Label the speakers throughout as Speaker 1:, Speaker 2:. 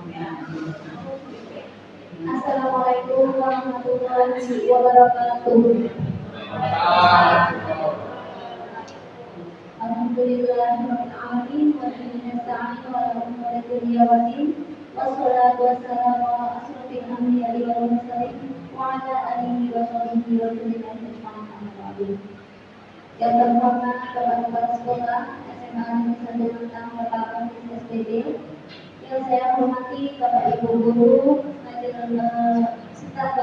Speaker 1: Assalamualaikum warahmatullahi wabarakatuh. Alhamdulillahirrahmanirrahim. Wa bihi nasta'in wa la umuri dunya wa din. Wassalatu wassalamu ala asrofil anbiya'i wal mursalin wa ala alihi wa sahbihi wa sallam ajma'in. Amma ba'du. Yang terhormat kepala sekolah SMA Negeri Santang Bapak SPB, yang saya hormati Bapak Ibu guru, staf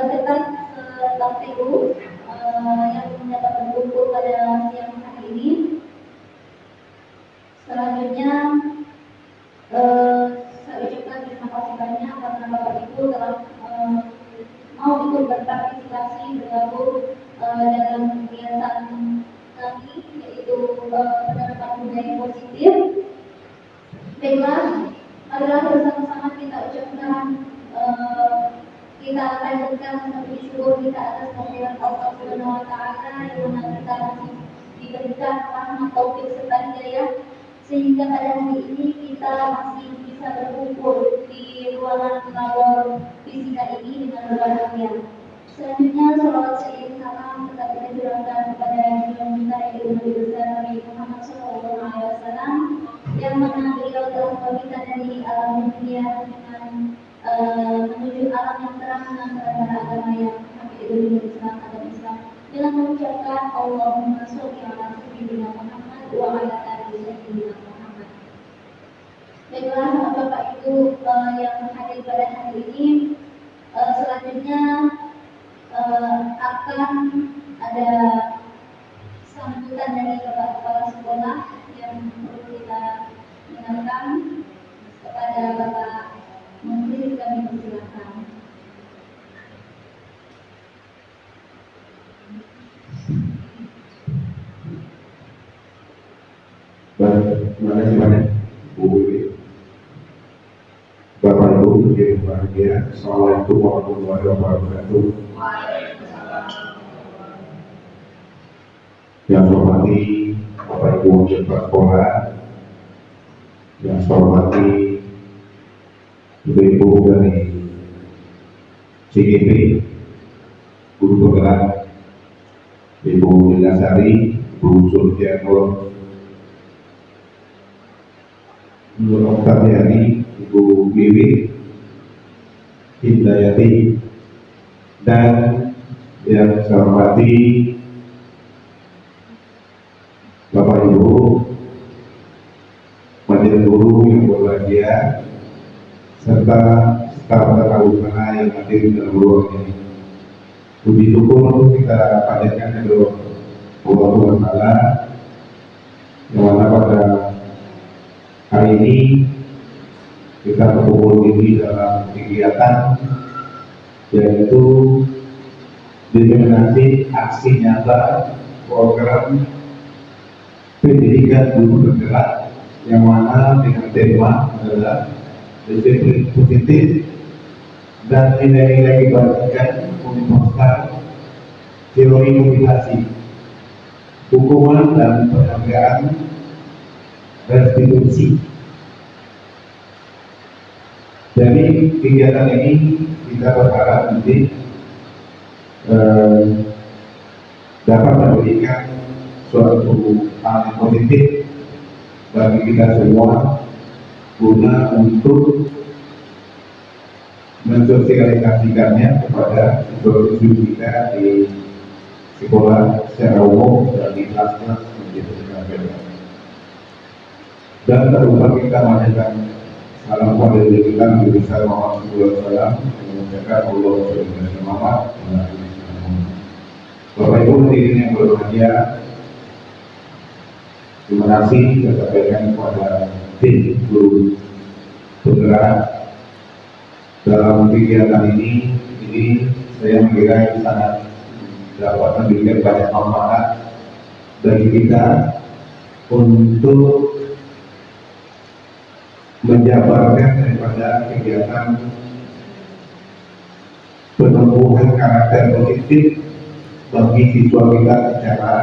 Speaker 1: TU yang dapat berkumpul pada siang hari ini. Selanjutnya saya ucapkan terima kasih banyak karena Bapak Ibu telah mau ikut berpartisipasi bergabung dalam kegiatan kami, yaitu penerapan budaya positif. Baiklah, adalah bersama-sama kita ucapkan kita lanjutkan mengucap syukur kita atas kehadiran Allah Subhanahu wa Ta'ala yang mana kita masih diberikan rahmat taufik serta hidayah sehingga pada hari ini kita masih bisa berkumpul di ruangan labor fisika ini dengan berbahagia. Selanjutnya salawat serta salam tetap kita curahkan kepada junjungan kita yaitu Nabi besar Nabi Muhammad SAW yang mana beliau telah memberikan dari alam dunia dengan menuju alam yang terang dengan para agama yang kami itu Islam atau Islam dengan mengucapkan Allahumma sholli ala sayyidina Muhammad wa ala ali sayyidina Muhammad. Baiklah Bapak Ibu yang hadir pada hari ini, selanjutnya akan ada sambutan dari Bapak Kepala Sekolah yang perlu kita dengarkan kepada Bapak Menteri. Kami persilakan.
Speaker 2: Terima kasih banyak Bu Wiwi. Bapak Ibu yang berbahagia, Assalamualaikum warahmatullahi wabarakatuh. Yang saya hormati Bapak Ibu Kepala Sekolah, yang saya hormati Ibu dari CGP, Guru Penggerak, Ibu Nilasari, Ibu Surtianur, Nur Oktariani, Ibu Wiwi, Hidayati, dan yang saya hormati Bapak Ibu Majelis Guru yang berbahagia serta staf tata usaha yang hadir di dalam ruangan ini. Puji syukur kita panjatkan kepada Allah SWT yang mana pada hari ini kita berkumpul ini dalam kegiatan yaitu dimensi aksi nyata program pendidikan guru bergerak yang mana dengan tema adalah disiplin positif dan nilai-nilai kebajikan merupakan teori motivasi, hukuman dan penghargaan restitusi. Jadi kegiatan ini kita berharap nanti dapat memberikan suatu hal yang positif bagi kita semua guna untuk mensosialisasikannya kepada siswa-siswi kita di sekolah secara umum dan di kelas-kelas menjadi. Dan terutama kita menyampaikan salam kepada diri kita Nabi besar Muhammad SAW, mengucapkan Allah Muhammad. Bapak Ibu hadirin yang berbahagia, terima kasih saya sampaikan kepada tim guru penggerak dalam kegiatan ini saya mengira sangat dapat memberikan banyak manfaat bagi kita untuk menjabarkan daripada kegiatan penumbuhan karakter positif bagi siswa kita secara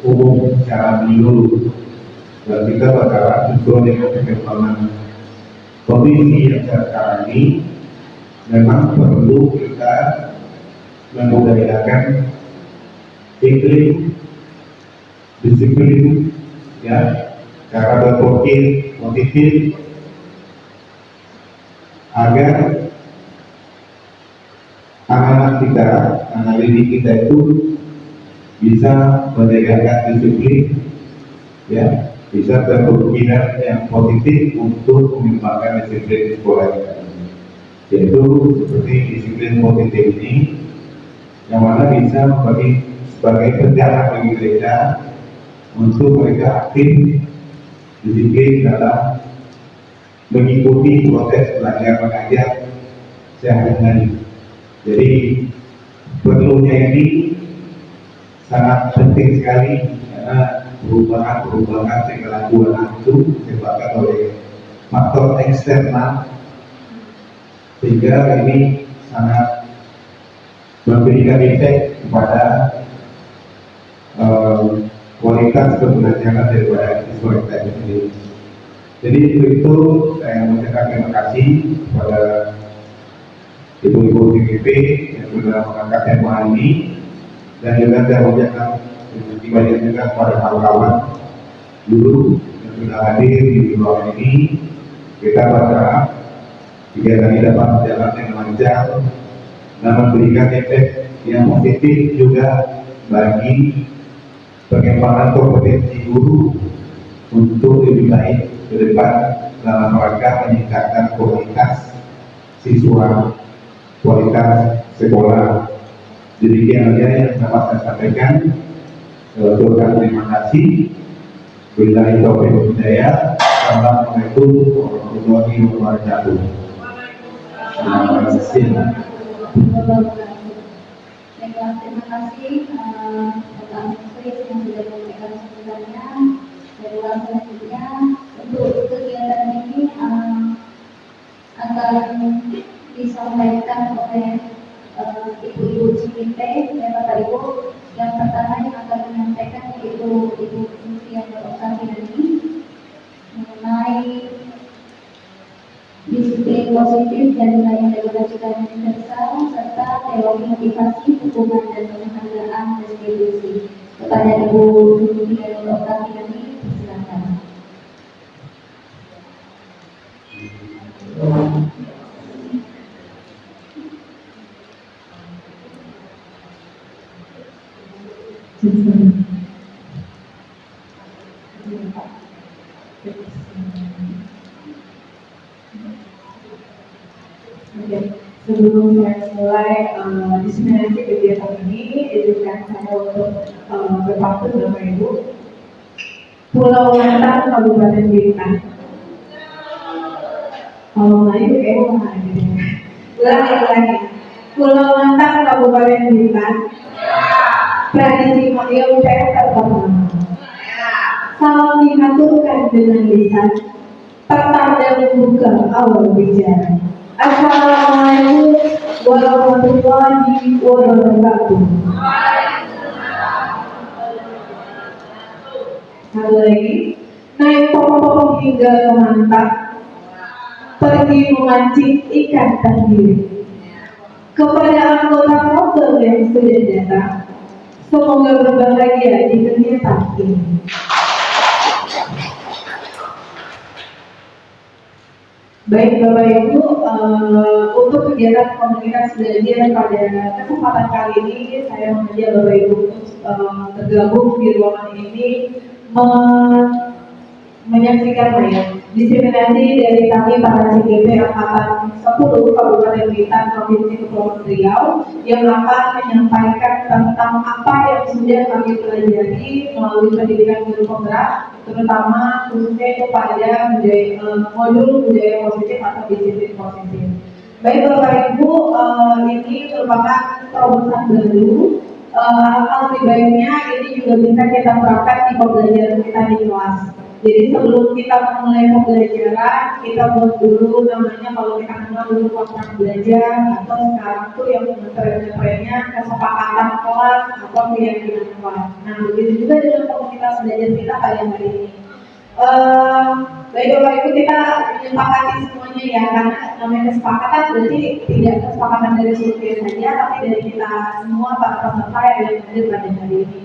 Speaker 2: umum, secara menyeluruh. Dan kita berharap sesuai dengan perkembangan kondisi yang sekarang ini memang perlu kita membudayakan iklim disiplin, ya, cara berpikir positif agar anak-anak kita, anak didik kita itu bisa menegakkan disiplin, ya, bisa berpikiran yang positif untuk mengembangkan disiplin sekolah kita, yaitu seperti disiplin positif ini yang mana bisa sebagai penjaga bagi gereja untuk mereka aktif disiplin dalam mengikuti proses belajar mengajar sehari-hari. Jadi perlunya ini sangat penting sekali karena perubahan kelakuan itu disebabkan oleh faktor eksternal, sehingga ini sangat memberikan efek kepada kualitas pembelajaran daripada siswa kita sendiri. Jadi untuk itu saya mengucapkan terima kasih kepada ibu-ibu CPP yang sudah mengangkat tema ini, dan juga saya mengucapkan terima kasih juga kepada kawan-kawan guru yang sudah hadir di ruangan ini. Kita berharap kegiatan ini dapat berjalan dengan lancar dan memberikan efek yang positif juga bagi pengembangan kompetensi guru untuk lebih baik ke depan dalam rangka meningkatkan kualitas siswa, kualitas sekolah. Demikian saja yang dapat saya sampaikan. Terima kasih. Billahi taufiq wal hidayah. Assalamualaikum warahmatullahi wabarakatuh. Terima kasih.
Speaker 1: Baiklah, terima kasih Bapak Menteri yang sudah memberikan sambutannya. Dan selanjutnya untuk kegiatan ini akan disampaikan oleh ibu-ibu CPP dan Bapak Ibu. Yang pertama yang akan menyampaikan yaitu Ibu Menteri Oktaviani mengenai disiplin positif dan nilai regulasi universal serta teori motivasi, hubungan dan penghargaan restitusi. Kepada Ibu Menteri Oktaviani, silakan.
Speaker 3: Sebelum saya mulai diseminasi kegiatan ini, izinkan saya untuk berpantun Bapak Ibu. Pulau Lantar, Kabupaten Bintan. Kalau Melayu kayak gitu. Ulangi. Pulau Lantar, Kabupaten Bintan. Tradisi Maria saya terkenal. Salam diaturkan dengan lisan, pertanda membuka awal bicara. Assalamualaikum warahmatullahi wabarakatuh. Satu lagi, naik pom-pom hingga ke mantap, pergi memancing ikan terdiri. Kepada anggota motor yang sudah datang, semoga berbahagia di kegiatan ini. Baik Bapak Ibu, untuk kegiatan komunitas belajar pada kesempatan kali ini saya mengajak Bapak Ibu tergabung di ruangan ini menyaksikan diseminasi dari kami para CPP Angkatan 10 Kabupaten Bintan Provinsi Kepulauan Riau yang akan menyampaikan tentang apa yang sudah kami pelajari melalui pendidikan guru penggerak, terutama khususnya kepada modul budaya positif atau disiplin positif. Baik Bapak Ibu, ini merupakan terobosan baru. Hal baiknya ini juga bisa kita terapkan di pembelajaran kita di kelas. Jadi sebelum kita memulai pembelajaran, kita buat dulu namanya kalau kita kenal dulu kontrak belajar, atau sekarang tuh yang trennya kesepakatan kelas atau keyakinan kelas. Nah begitu juga dengan komunitas belajar kita pada hari ini. Baik Bapak Ibu, kita menyepakati semuanya ya, karena namanya kesepakatan berarti tidak kesepakatan dari survei saja, tapi dari kita semua para peserta yang hadir pada hari ini.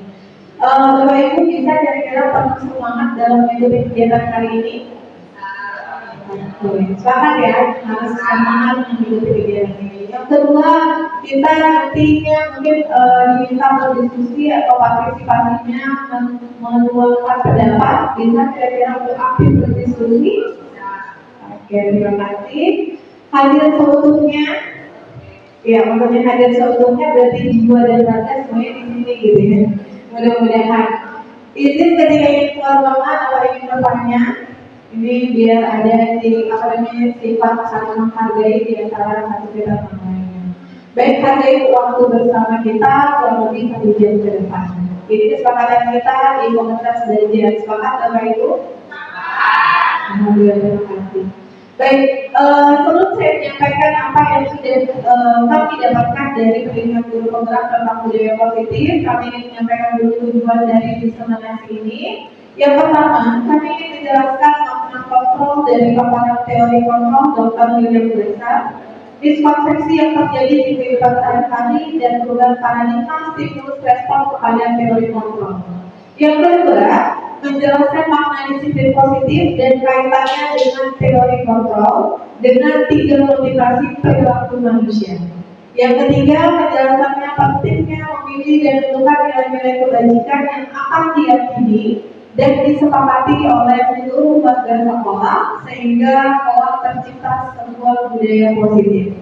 Speaker 3: Bapak Ibu bisa kira-kira penuh semangat dalam mengikuti kegiatan kali ini? Semangat ya, harus semangat mengikuti kegiatan ini. Yang kedua, kita nantinya mungkin diminta berdiskusi atau partisipasinya menuangkan pendapat, bisa kira-kira untuk aktif berdiskusi. Oke, terima kasih. Hadir seutuhnya, ya maksudnya hadir seutuhnya berarti jiwa dan raga semuanya di sini gitu ya. Mudah-mudahan. Izin ketika ingin keluar ruangan atau ingin bertanya, ini biar ada sifat saling menghargai di antara satu kita sama lainnya. Baik, hargai waktu bersama kita kurang lebih 1 jam ke depan. Ini kesepakatan kita di komunitas belajar. Sepakat Bapak Ibu? Alhamdulillah, terima kasih. Baik, sebelum saya menyampaikan apa yang sudah kami dapatkan dari pendidikan guru penggerak tentang budaya positif, kami ingin menyampaikan dulu tujuan dari diseminasi ini. Yang pertama, kami ingin menjelaskan makna kontrol dari paparan teori kontrol Dr. William Glasser, miskonsepsi yang terjadi di kehidupan sehari-hari dan perubahan paradigma stimulus respon kepada teori kontrol. Yang kedua, menjelaskan makna disiplin positif dan kaitannya dengan teori kontrol dengan 3 motivasi perilaku manusia. Yang ketiga, menjelaskannya pentingnya memilih dan menentukan nilai-nilai kebajikan yang akan diyakini dan disepakati oleh seluruh warga sekolah sehingga kelak tercipta sebuah budaya positif.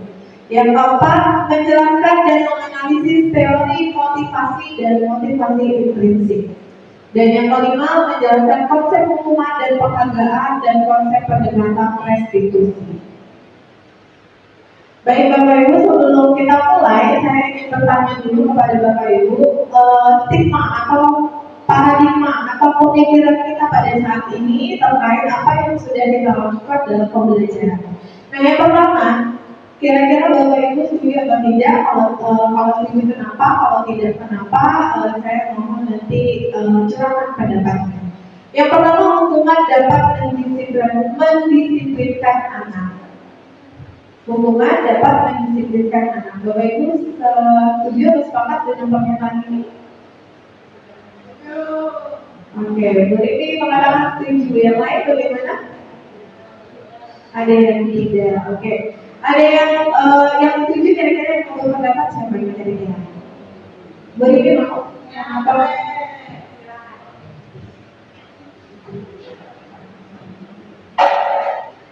Speaker 3: Yang keempat, menjelaskan dan menganalisis teori motivasi dan motivasi intrinsik. Dan yang kelima, menjelaskan konsep hukuman dan penghargaan dan konsep pendekatan restitusi. Baik Bapak Ibu, sebelum kita mulai, saya ingin bertanya dulu kepada Bapak Ibu, stigma atau paradigma atau pemikiran kita pada saat ini terkait apa yang sudah kita lakukan dalam pembelajaran. Nah, yang pertama, kira-kira Bapak Ibu setuju atau tidak? Kalau setuju kenapa? Kalau tidak kenapa? Saya mohon nanti curahan pendapatnya. Yang pertama, hukuman dapat mendisiplinkan anak. Hukuman dapat mendisiplinkan anak. Bapak Ibu setuju atau sepakat dengan pernyataan ini? Oke, berarti mengatakan setuju. Yang lain bagaimana? Ada yang tidak. Oke. Ada yang setuju kira-kira yang mau berpendapat siapa yang kira-kira? Berarti mau apa?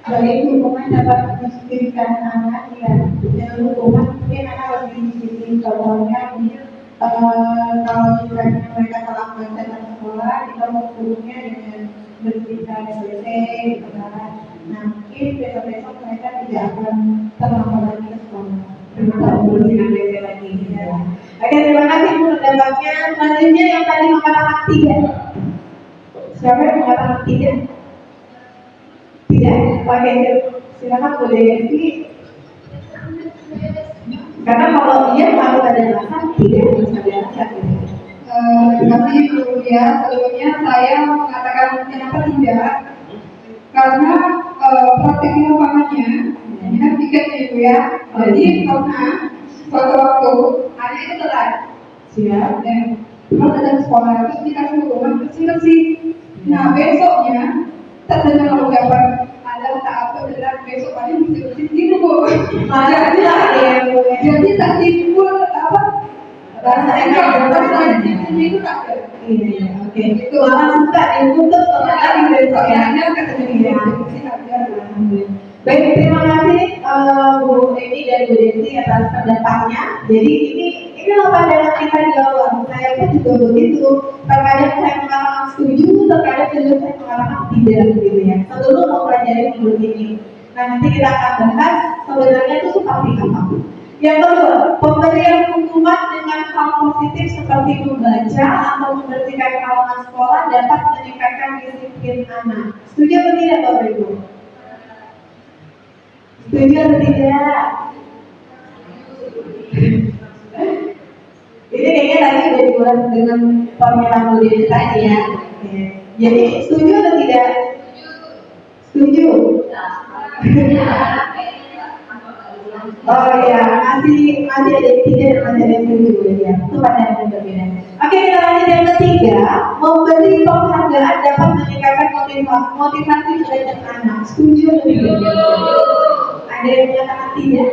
Speaker 3: Bagi hukuman dapat mendisiplinkan anak ya. Dan hukuman mungkin anak lebih disiplin. Contohnya kalau misalnya mereka terlambat datang sekolah, kita menghukumnya dengan bersihkan WC, gitu kan. Nah, mungkin besok-besok mereka tidak akan terlambat lagi ke sekolah. Bersihkan WC lagi. Ya. Oke, terima kasih Bu pendapatnya. Selanjutnya yang tadi mengatakan 3. Siapa yang mengatakan 3? Tidak? Oke, silakan Bu Desi. Karena kalau dia harus ada alasan, tidak harus ada alasan.
Speaker 4: Terima kasih Bu ya. Sebelumnya saya mengatakan kenapa tidak, karena praktek di lapangannya ini kan tiket ya Bu ya. Jadi karena suatu waktu anak itu telat, siap dan pas datang ke sekolah terus dikasih hukuman bersih. Nah besoknya terdengar ucapan ada tak apa benar besok paling bersih gitu Bu. Jadi tak timbul apa rasa enak, rasa itu tak ada.
Speaker 3: Iya, oke. Itu malah suka ditutup sama lagi besok ya.
Speaker 4: Ada katanya bersih ada.
Speaker 3: Baik, terima kasih Bu Eni dan Bu Desi atas pendapatnya. Jadi inilah pandangan kita di awal. Saya pun juga begitu. Terkadang saya mengatakan setuju, terkadang juga saya mengatakan tidak gitu ya. Sebelum mempelajari menurut ini. Nah, nanti kita akan bahas sebenarnya itu seperti apa. Yang kedua, pemberian hukuman dengan hal positif seperti membaca atau membersihkan halaman sekolah dapat meningkatkan disiplin anak. Setuju atau tidak Bapak Ibu? Setuju atau tidak? Ini kayaknya tadi udah dibahas dengan pernyataan Bu Desi tadi ya. Jadi setuju atau tidak? Setuju? Oh iya, masih ada yang tidak dan masih ada yang setuju ya. Itu pandangan yang berbeda. Oke, kita lanjut yang ketiga. Memberi penghargaan dapat meningkatkan motivasi belajar anak. Setuju atau tidak? Ada yang menyatakan tidak?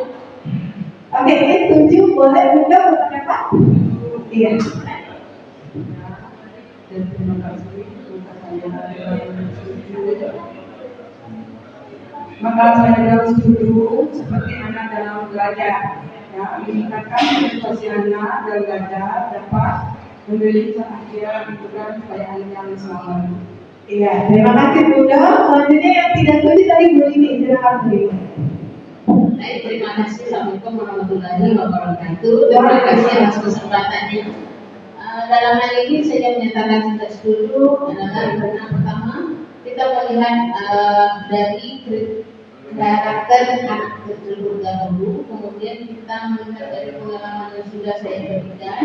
Speaker 3: Oke, ini setuju. Boleh juga berpendapat? Iya.
Speaker 4: Dan terima kasih untuk saya. Maka saya dalam setuju seperti anak dalam belajar, ya, meningkatkan motivasi anak dalam belajar dapat memberi perhatian dan supaya yang selamat.
Speaker 3: Iya, terima kasih Bunda. Selanjutnya yang tidak setuju tadi Bu Ini, silakan Bu Ini.
Speaker 5: Baik, terima kasih. Assalamualaikum warahmatullahi wabarakatuh. Terima kasih atas kesempatannya. Dalam hal ini saya menyatakan tidak setuju karena pertama kita melihat dari karakter anak tersebut dahulu, kemudian kita melihat dari pengalaman yang sudah saya berikan.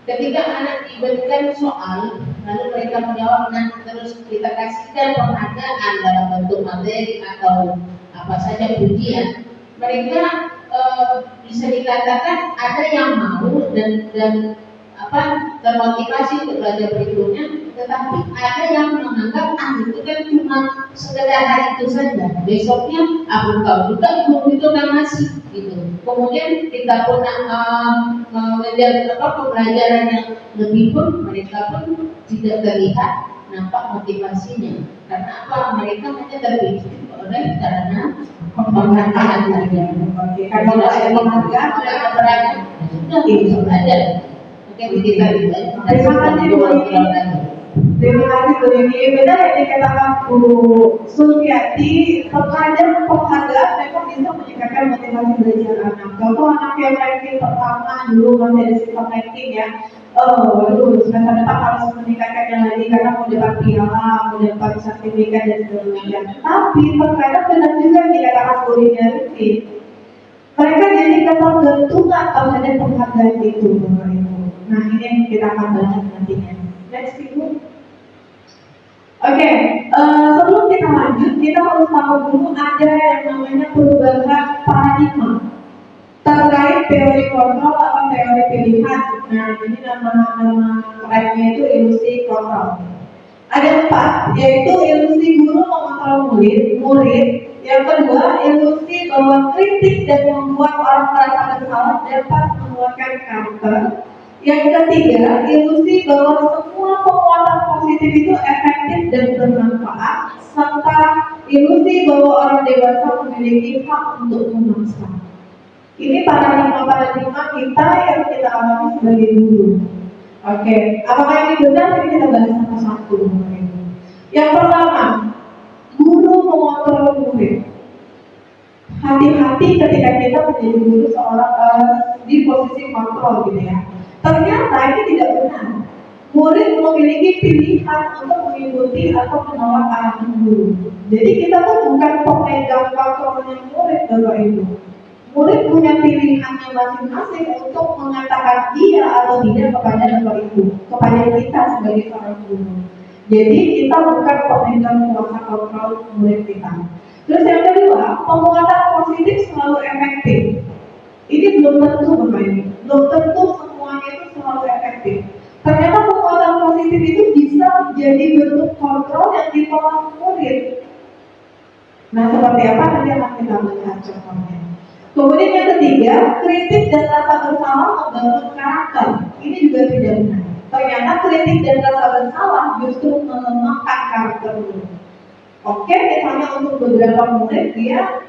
Speaker 5: Ketika anak diberikan soal, lalu mereka menjawab, nah terus kita kasihkan penghargaan dalam bentuk materi atau apa saja pujian, mereka bisa dikatakan ada yang mau dan termotivasi untuk belajar berikutnya, tetapi ada yang menganggap itu kan cuma sekedar hari itu saja, besoknya aku tahu juga guru itu kan masih gitu. Kemudian kita pun mengejar pembelajaran yang lebih pun mereka pun tidak terlihat nampak motivasinya. Karena apa? Mereka hanya terpikir oleh karena penghargaan saja.
Speaker 3: Kalau ada penghargaan,
Speaker 5: sudah bisa belajar. Oke, kita
Speaker 3: terima kasih Bu Ini. Terima kasih Bu Ini. Benar yang dikatakan Bu Suliati, terkadang penghargaan memang bisa meningkatkan motivasi belajar anak. Contoh anak yang ranking pertama dulu masih ada sistem ranking ya. Semester depan harus meningkatkan lagi karena mau dapat piala, mau dapat sertifikat dan segala macam. Tapi terkadang benar juga yang dikatakan Bu Ini, mereka jadi ketergantungan terhadap penghargaan itu, Bapak Ibu. Nah, ini yang kita akan bahas nantinya. Next, Ibu. Oke, sebelum kita lanjut, kita harus tahu dulu ada yang namanya perubahan paradigma terkait teori kontrol atau teori pilihan. Nah, ini nama kerennya itu ilusi kontrol. Ada 4, yaitu ilusi guru mengontrol murid. Yang kedua, ilusi bahwa kritik dan membuat orang merasa bersalah dapat menguatkan karakter. Yang ketiga, ilusi bahwa semua penguatan positif itu efektif dan bermanfaat, serta ilusi bahwa orang dewasa memiliki hak untuk memaksa. Ini paradigma kita yang kita alami sebagai guru. Oke, apakah ini benar? Ini kita bahas satu-satu. Yang pertama, guru mengontrol murid. Hati-hati ketika kita menjadi guru seorang di posisi kontrol gitu ya. Ternyata ini tidak benar. Murid memiliki pilihan untuk mengikuti atau menolak arahan guru. Jadi kita tuh bukan pemegang kontrolnya murid, Bapak Ibu. Murid punya pilihannya masing-masing untuk mengatakan iya atau tidak kepada Bapak Ibu, kepada kita sebagai seorang guru. Jadi kita bukan pemegang kuasa kontrol murid kita. Terus yang kedua, penguatan positif selalu efektif. Ini belum tentu Bapak Ibu, belum tentu semuanya itu selalu efektif. Ternyata penguatan positif itu bisa menjadi bentuk kontrol yang ditolak murid. Nah, seperti apa nanti akan kita lihat contohnya. Kemudian yang ketiga, kritik dan rasa bersalah membangun karakter. Ini juga tidak benar. Ternyata kritik dan rasa bersalah justru melemahkan karakter murid. Oke, misalnya untuk beberapa murid dia,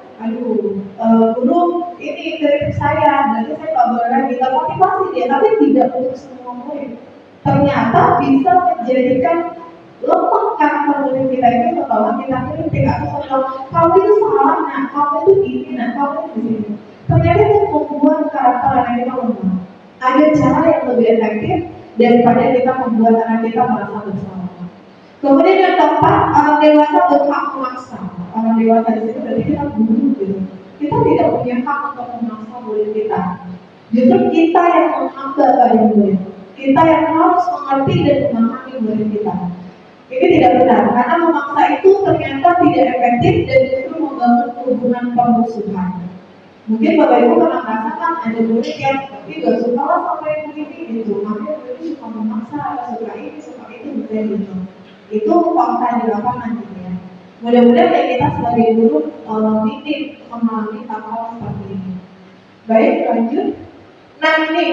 Speaker 3: guru ini kritik saya, berarti saya nggak boleh lagi. Kita motivasi dia, tapi tidak untuk semua murid. Ternyata bisa menjadikan lemah karakter murid kita itu setelah kita kritik atau setelah kamu itu salah, nah kamu itu gini, nah kamu itu begini. Ternyata itu membuat karakter anak kita lemah. Ada cara yang lebih efektif daripada kita membuat anak kita merasa bersalah. Kemudian yang keempat, orang dewasa berhak memaksa. Orang dewasa di sini berarti kita guru gitu. Kita tidak punya hak untuk memaksa murid kita. Justru kita yang menghamba pada murid. Kita yang harus mengerti dan memahami murid kita. Ini tidak benar, karena memaksa itu ternyata tidak efektif dan justru membangun hubungan permusuhan. Mungkin Bapak Ibu pernah merasakan ada murid yang tidak suka lah sama yang begini gitu, makanya murid suka memaksa, suka ini, suka itu, gitu. Itu fakta di lapangan gitu ya. Mudah-mudahan ya kita sebagai guru minim mengalami hal-hal seperti ini. Baik, lanjut. Nah ini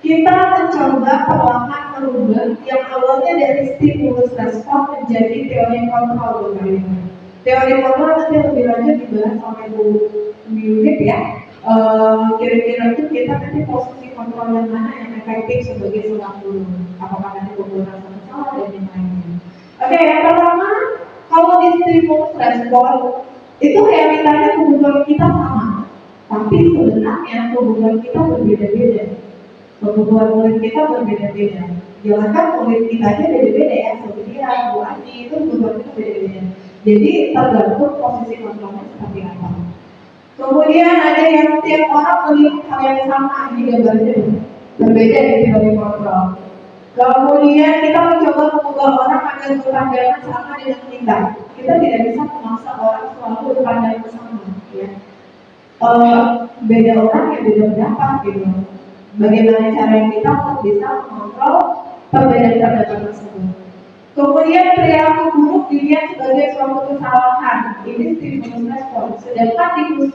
Speaker 3: kita mencoba perlahan merubah yang awalnya dari stimulus respon menjadi teori kontrol. Teori kontrol nanti lebih lanjut dibahas oleh Bu Yudit ya. Kira-kira itu kita nanti posisi kontrol yang mana yang efektif sebagai seorang guru, apakah nanti penggunaan salah dan yang lainnya. Oke, yang pertama, kalau di stimulus respon itu realitanya kebutuhan kita sama, tapi sebenarnya kebutuhan kita berbeda-beda. Kebutuhan murid kita berbeda-beda. Jelaskan murid kita aja beda-beda ya, seperti Bu Andi itu kebutuhan kita beda-beda. Jadi tergantung posisi kontrolnya seperti apa. Kemudian ada yang setiap orang melihat hal yang sama, ini gambarnya berbeda di teori kontrol. Kemudian kita mencoba mengubah orang agar berpandangan sama dengan kita. Kita tidak bisa memaksa orang selalu berpandangan sama, ya. Beda orang ya beda pendapat gitu. Bagaimana cara kita untuk bisa mengontrol perbedaan pendapat tersebut. Kemudian perilaku buruk dilihat sebagai suatu kesalahan. Ini stimulus respon. Sedangkan di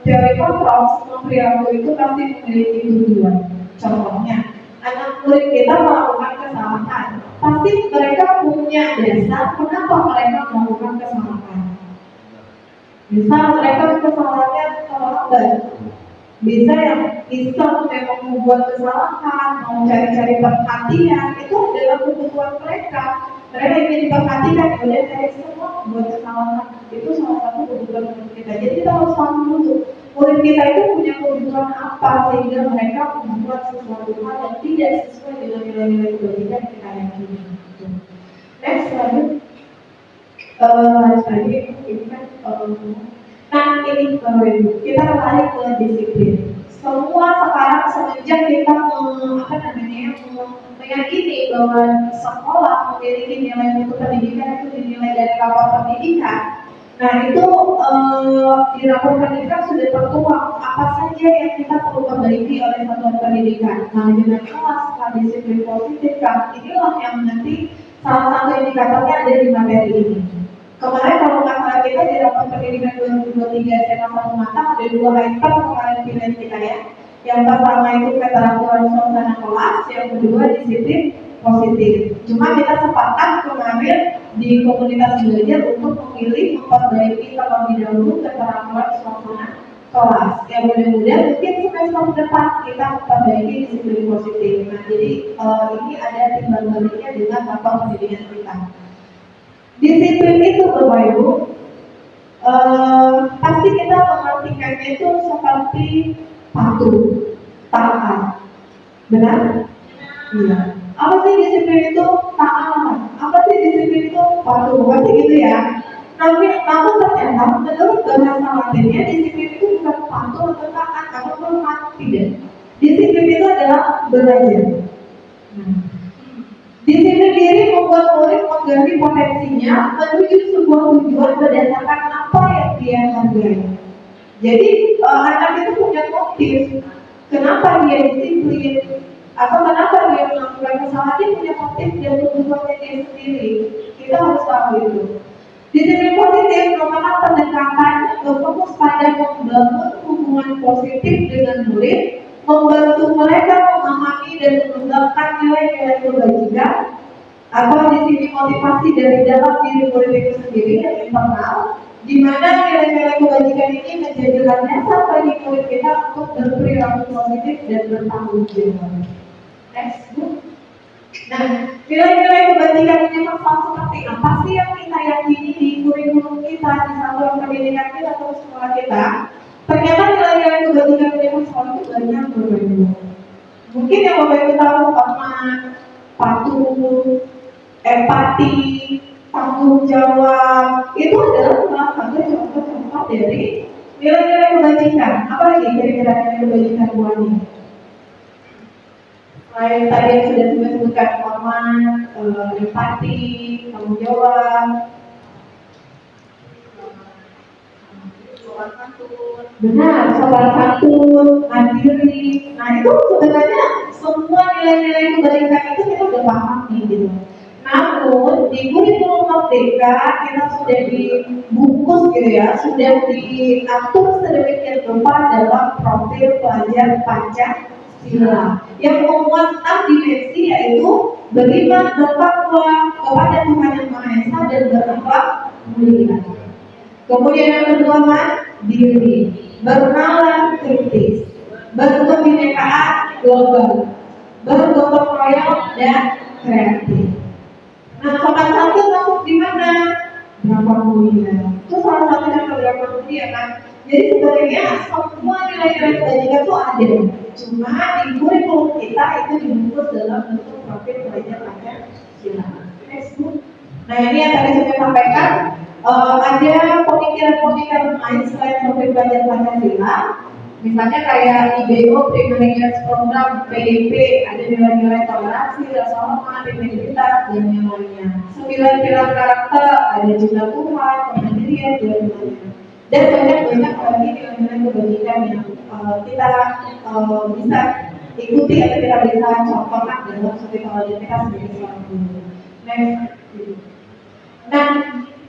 Speaker 3: teori kontrol, semua perilaku itu pasti memiliki tujuan. Contohnya, anak murid kita melakukan kesalahan, pasti mereka punya dasar kenapa mereka melakukan kesalahan. Misal mereka kesalahannya terlambat, bisa yang iseng memang membuat kesalahan, mau cari-cari perhatian, itu adalah kebutuhan mereka. Mereka ingin diperhatikan, oleh dari semua buat kesalahan. Itu salah satu kebutuhan murid kita. Jadi kita harus paham dulu, murid kita itu punya kebutuhan apa sehingga mereka membuat sesuatu hal yang tidak sesuai dengan nilai-nilai kebaikan yang kita yakini. Next, lanjut. Tadi ini kan nah ini kita kembali ke disiplin. Semua sekarang semenjak kita meyakini bahwa sekolah memiliki nilai mutu pendidikan itu dinilai dari rapor pendidikan. Nah itu di rapor pendidikan sudah tertuang apa saja yang kita perlu perbaiki oleh satuan pendidikan. Manajemen kelas, disiplin positif, inilah yang nanti salah satu indikatornya ada di materi ini. Kemarin kalau nggak salah kita di rapat pendidikan 2023 SMA 1 Matang ada 2 item kemarin pilihan kita ya. Yang pertama itu keteraturan suasana kelas, yang kedua disiplin positif. Cuma kita sepakat kemarin di komunitas belajar untuk memilih memperbaiki terlebih dahulu keteraturan suasana kelas. Yang mudah-mudahan mungkin semester depan kita memperbaiki disiplin positif. Nah jadi ini ada timbal baliknya dengan rapor pendidikan kita. Disiplin itu Bapak Ibu pasti kita mengartikannya itu seperti patuh, taat. Benar? Iya. Apa sih disiplin itu? Taat. Apa sih disiplin itu? Patuh. Pasti gitu ya. Namun ternyata menurut bahasa Latinnya disiplin itu bukan patuh atau taat atau hormat, tidak. Disiplin itu adalah belajar. Disiplin diri membuat murid menggali potensinya menuju sebuah tujuan berdasarkan apa yang dia hargai. Jadi anak itu punya motif kenapa dia disiplin atau kenapa dia melakukan kesalahan, dia punya motif dan kebutuhannya dia sendiri. Kita harus tahu itu. Disiplin positif merupakan pendekatan berfokus pada membangun hubungan positif dengan murid, membantu mereka memahami dan mengembangkan nilai-nilai kebajikan, atau di sini motivasi dari dalam diri murid itu sendiri yang internal, di mana nilai-nilai kebajikan ini menjadi landasan bagi murid kita untuk berperilaku positif dan bertanggung jawab. Next, Bu. Nah, nilai-nilai kebajikan ini maksud seperti apa sih yang kita yakini di kurikulum kita, di satuan pendidikan kita atau sekolah kita? Ternyata nilai-nilai kebajikan ini maksud itu banyak berbeda. Mungkin yang Bapak Ibu tahu hormat, patuh, empati, tanggung jawab, itu adalah salah satu contoh-contoh dari nilai-nilai kebajikan. Apalagi kira-kira nilai kebajikan Bu Ani? yang tadi yang sudah saya sebutkan, hormat, empati, tanggung jawab, benar, sopan santun, mandiri. Nah itu sebenarnya semua nilai-nilai kebaikan itu kita udah pahami gitu. Namun di kurikulum merdeka kita sudah dibungkus gitu ya, sudah diatur sedemikian rupa dalam profil pelajar Pancasila yang memuat 6 dimensi, yaitu beriman, bertakwa kepada Tuhan Yang Maha Esa dan berakhlak mulia. Kemudian yang kedua, mandiri, bernalar kritis, berkebinekaan global, bergotong royong dan kreatif. Nah, sopan santun masuk di mana? Berapa mulia? Itu salah satu yang berapa mulia kan? Jadi sebenarnya semua nilai-nilai kebajikan itu ada, cuma di kurikulum kita itu dibungkus dalam bentuk profil pelajar Pancasila. Nah ini yang tadi saya sampaikan, ada pemikiran-pemikiran lain selain profil pelajar Pancasila. Misalnya kayak IBO, Primary Years Program, PDP, ada nilai-nilai toleransi, rasa hormat, integritas, dan yang lainnya. 9 pilar karakter, ada cinta Tuhan, kemandirian, dan lain-lain. Dan banyak-banyak lagi nilai-nilai kebajikan yang kita bisa ikuti atau kita bisa contohkan dalam satu kewajiban kita sebagai seorang guru. Nah,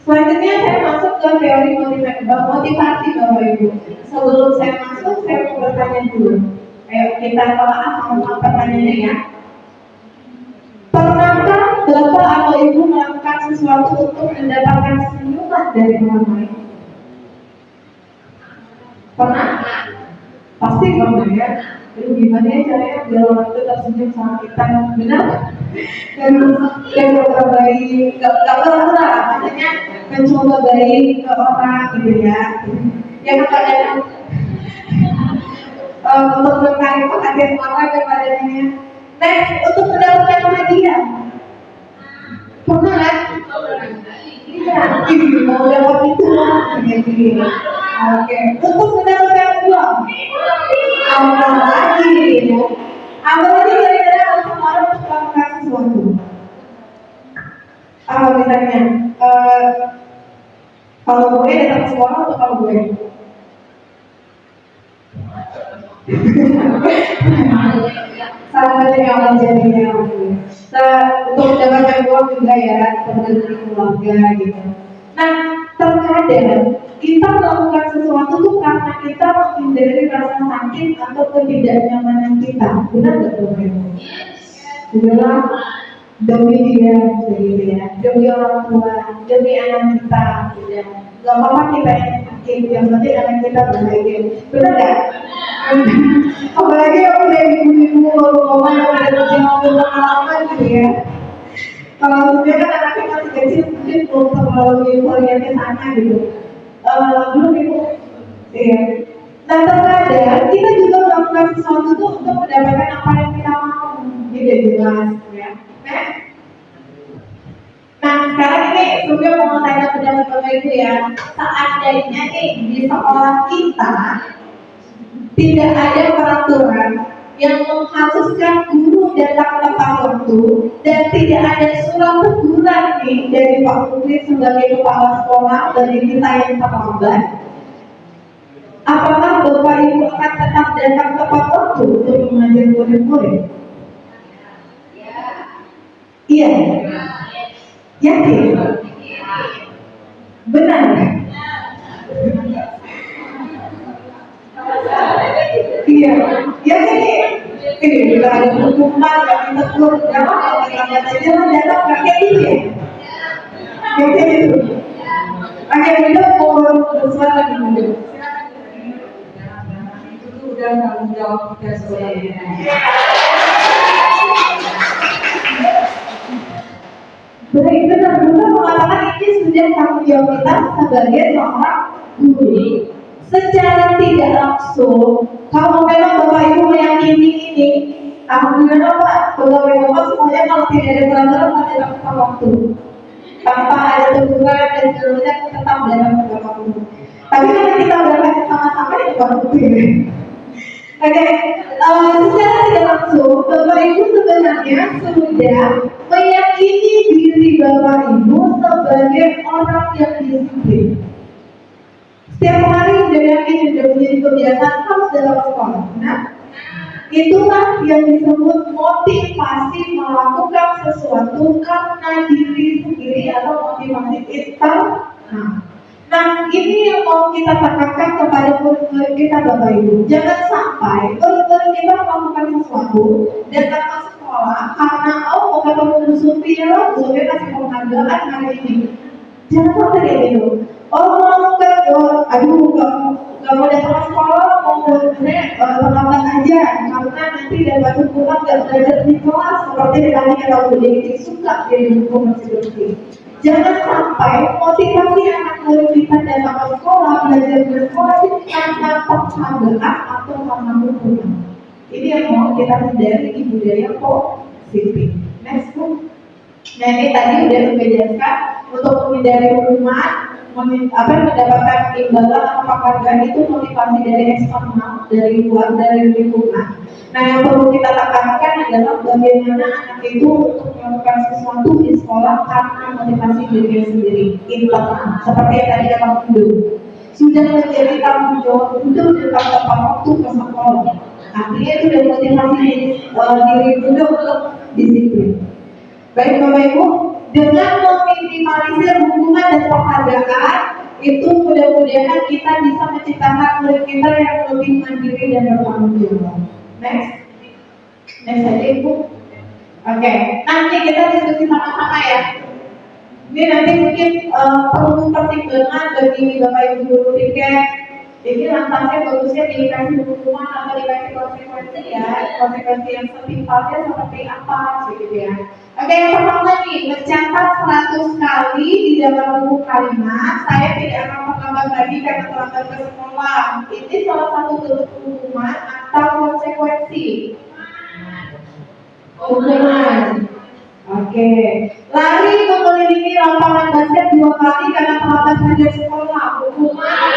Speaker 3: selanjutnya saya masuk ke teori motivasi Bapak Ibu. Sebelum saya masuk, saya mau bertanya dulu. Ayo kita telaah sama pertanyaannya ya. Pernahkah Bapak atau Ibu melakukan sesuatu untuk mendapatkan senyuman dari orang lain? Pernah? Pasti pernah ya. Jadi gimana ya caranya biar orang itu tersenyum sama kita? Benar? Dan orang baik, gak pernah, maksudnya mencoba baik ke orang gitu ya. Yang kadang untuk mencari perhatian orang kepadanya. Next, untuk mendapatkan hadiah. Pernah kan? Iya, mau dapat itu lah. Oke, untuk mendapatkan uang. Apalagi gara-gara orang untuk melakukan sesuatu. Misalnya, kalau gue datang ke sekolah atau kalau gue? Salah satu yang akan jadinya untuk mendapatkan uang juga ya, dari keluarga gitu. Nah, terkadang kita melakukan sesuatu itu karena kita menghindari rasa sakit atau ketidaknyamanan kita. Benar nggak Bapak? Udahlah, demi dia, gitu ya, demi orang tua, demi anak kita, gitu ya. Gak apa-apa kita yang sakit, yang penting anak kita bahagia. Benar nggak? Apalagi yang udah ibu-ibu, bapak yang udah pengalaman gitu ya. Kalau dia kan anaknya masih kecil, mungkin belum terlalu euforia ke sana gitu. Belum itu, iya. Nah terkadang kita juga melakukan sesuatu itu untuk mendapatkan apa yang kita mau, gitu jelas, ya. Nah sekarang ini Surya mau tanya pendapat Bapak Ibu ya. Seandainya nih di sekolah kita tidak ada peraturan yang mengharuskan guru datang tepat waktu dan tidak ada surat teguran nih dari Pak Putri sebagai kepala sekolah dari kita yang terlambat, apakah Bapak Ibu akan tetap datang tepat waktu untuk mengajar murid-murid? Iya. Yakin? Benar? Iya. Yakin? Kita ada hukuman, kami tegur, kenapa kalau terlambat aja lah datang pakai ini ya? Kayak gitu. Akhirnya kita mau bersuara lagi dulu. Itu udah tanggung jawab kita sebenarnya. Baik, benar, Bapak mengatakan ini sudah tanggung jawab kita sebagai seorang guru. Secara tidak langsung, kalau memang Bapak Ibu meyakini ini, alhamdulillah Pak, Bapak semuanya kalau tidak ada peraturan pasti tepat waktu, tanpa ada teguran dan seterusnya tetap dalam tepat waktu. Tapi kalau kita berangkat sama-sama itu baru bukti. Oke, secara tidak langsung, Bapak Ibu sebenarnya sudah meyakini diri Bapak Ibu sebagai orang yang disiplin. Setiap hari sudah yakin, sudah menjadi kebiasaan harus dalam sekolah. Nah, itulah yang disebut motivasi melakukan sesuatu karena diri sendiri atau motivasi internal. Nah, ini yang mau kita tekankan kepada murid-murid kita Bapak Ibu. Jangan sampai murid-murid kita melakukan sesuatu datang ke sekolah karena mau ketemu Bu Sufi ya, Bu Sufi kasih penghargaan hari ini. Jangan sampai kayak gitu. Mau ke, nggak mau datang ke sekolah, mau terlambat aja karena nanti dapat pulang nggak belajar di kelas seperti tadi kata Bu Dewi suka jadi hukum masih. Jangan sampai motivasi anak murid kita datang ke sekolah, belajar di sekolah itu karena penghargaan atau karena hukuman. Ini yang mau kita hindari di budaya positif. Next book. Nah ini tadi udah dijelaskan untuk menghindari hukuman, mendapatkan imbalan atau penghargaan itu motivasi dari eksternal, dari luar, dari lingkungan. Nah yang perlu kita tekankan adalah bagaimana anak itu untuk melakukan sesuatu di sekolah karena motivasi dirinya sendiri, internal. Seperti yang tadi kata Bunda, sudah menjadi tanggung jawab untuk datang tepat waktu ke sekolah. Artinya itu sudah motivasi diri Bunda untuk disiplin. Baik Bapak Ibu, dengan meminimalisir hukuman dan penghargaan itu mudah-mudahan kita bisa menciptakan murid kita yang lebih mandiri dan bertanggung jawab. Next aja Ibu. Oke, nanti kita diskusi sama-sama ya. Ini nanti mungkin perlu pertimbangan bagi Bapak Ibu guru tiket. Jadi lantasnya bagusnya dikasih hukuman atau dikasih konsekuensi ya, konsekuensi yang setimpalnya seperti apa gitu ya. Oke, yang pertama nih, mencatat 100 kali di dalam buku kalimat. Saya tidak akan menambah lagi karena terlambat ke sekolah. Ini salah satu bentuk hukuman atau konsekuensi. Hukuman. Oke. Lari mengelilingi lapangan basket 2 kali karena terlambat hadir sekolah. Hukuman.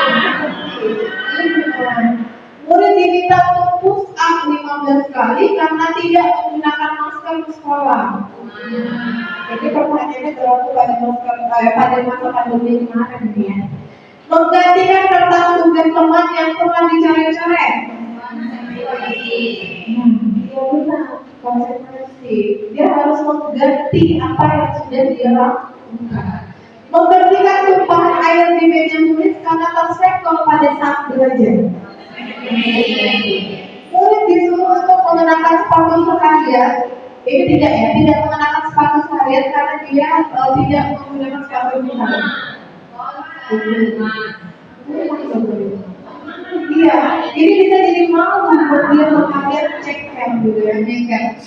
Speaker 3: Murid diminta untuk push up 15 kali karena tidak menggunakan masker di sekolah. Jadi pertanyaannya berlaku pada masa pandemi kemarin ya. Menggantikan kertas tugas teman yang pernah dicoret-coret. Iya benar, konsekuensi. Dia harus mengganti apa yang sudah dia lakukan. Membersihkan tumpahan air di meja tulis karena tersenggol pada saat belajar. Murid disuruh untuk mengenakan sepatu seharian. Ini tidak mengenakan sepatu seharian karena dia tidak menggunakan sepatu seharian. Iya, ini bisa jadi malu buat dia mengambil cek rem gitu ya, kan.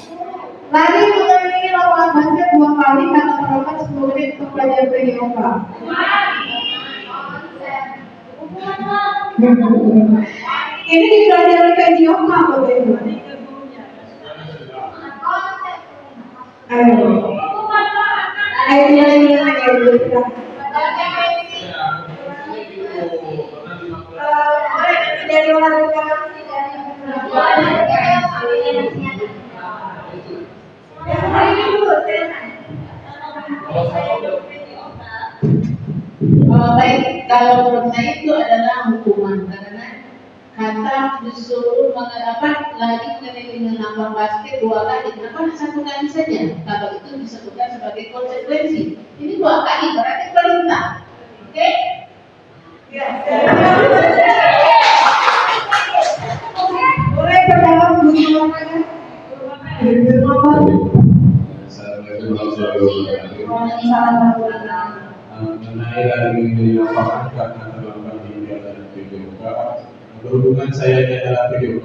Speaker 3: Lari mengelilingi lapangan basket 2 kali karena terlambat 10 menit untuk belajar yoga. Ini dipelajari kaji yoga Bapak Ibu. Ayo dari olahraga.
Speaker 5: Baik, kalau menurut saya itu adalah hukuman karena kata disuruh lari keliling lapangan basket 2 kali, kenapa 1 kali saja? Kalau itu disebutkan sebagai konsekuensi. Ini 2 kali berarti perintah, oke?
Speaker 3: Ya. Boleh berdalam bunyi olahraga.
Speaker 6: Mengenai lari di lapangan karena terlambat di dalam PJOK, berhubungan saya adalah PJOK,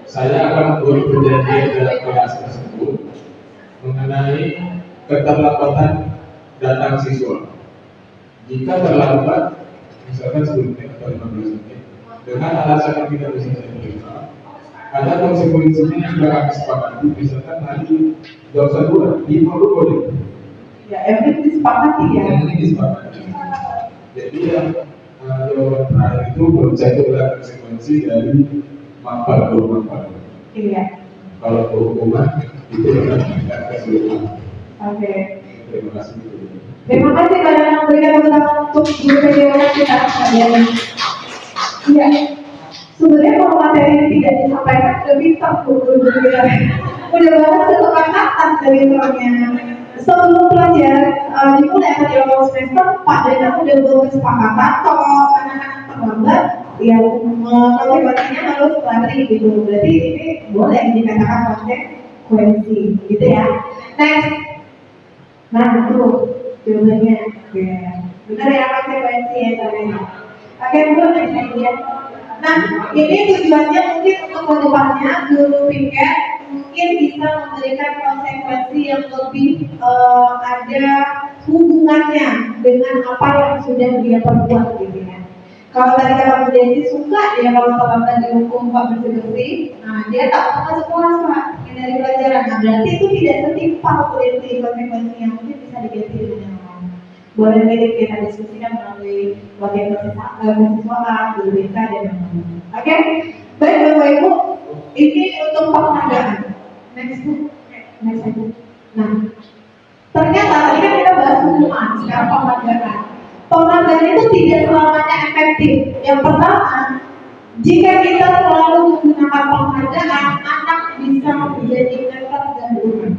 Speaker 6: saya akan membuat perjanjian dalam kelas tersebut mengenai keterlambatan datang siswa. Jika terlambat, misalkan 10 menit atau 15 menit, dengan alasan yang tidak bisa saya terima, ada konsekuensinya yang sudah kami sepakati, misalkan hari jam 1 di perlu boleh.
Speaker 3: Ya, everything disepakati ya.
Speaker 6: Ini disepakati. Jadi yang jawaban terakhir itu menurut saya itu adalah konsekuensi dari mapan bermanfaat.
Speaker 3: Iya.
Speaker 6: Kalau kehukuman itu adalah tidak kesulitan.
Speaker 3: Oke.
Speaker 6: Terima kasih.
Speaker 3: Terima kasih karena memberikan tepuk tangan untuk guru PJJ kita sekalian. Iya. Sebenarnya kalau materi ini tidak disampaikan lebih terpukul kita. Udah banget kesepakatan dari orangnya. Sebelum pelajar dimulai pada awal semester, Pak Dana udah buat kesepakatan kalau anak-anak terlambat, ya motivasinya harus lari gitu. Berarti ini boleh dikatakan konsekuensi, gitu ya. Next, nah itu jawabannya, ya. Benar ya konsekuensi ya kalian. Oke, dulu next ya. Nah, ini tujuannya mungkin untuk kedepannya guru piket mungkin bisa memberikan konsekuensi yang lebih ada hubungannya dengan apa yang sudah dia perbuat gitu ya. Kalau tadi kata Bu Desi suka dia kalau terlambat dihukum Pak bersih-bersih, nah dia tak mau masuk kelas Pak dari pelajaran. Nah berarti itu tidak setimpal Bu Desi konsekuensinya, mungkin bisa diganti dengan yang lain. Boleh nanti kita diskusikan melalui bagian mahasiswa, guru BK dan lain-lain. Oke, baik Bapak Ibu, ini untuk penghargaan. Next Bu. Nah, ternyata tadi kan kita bahas hukuman, sekarang penghargaan. Penghargaan itu tidak selamanya efektif. Yang pertama, jika kita selalu menggunakan penghargaan, anak bisa menjadi ketergantungan.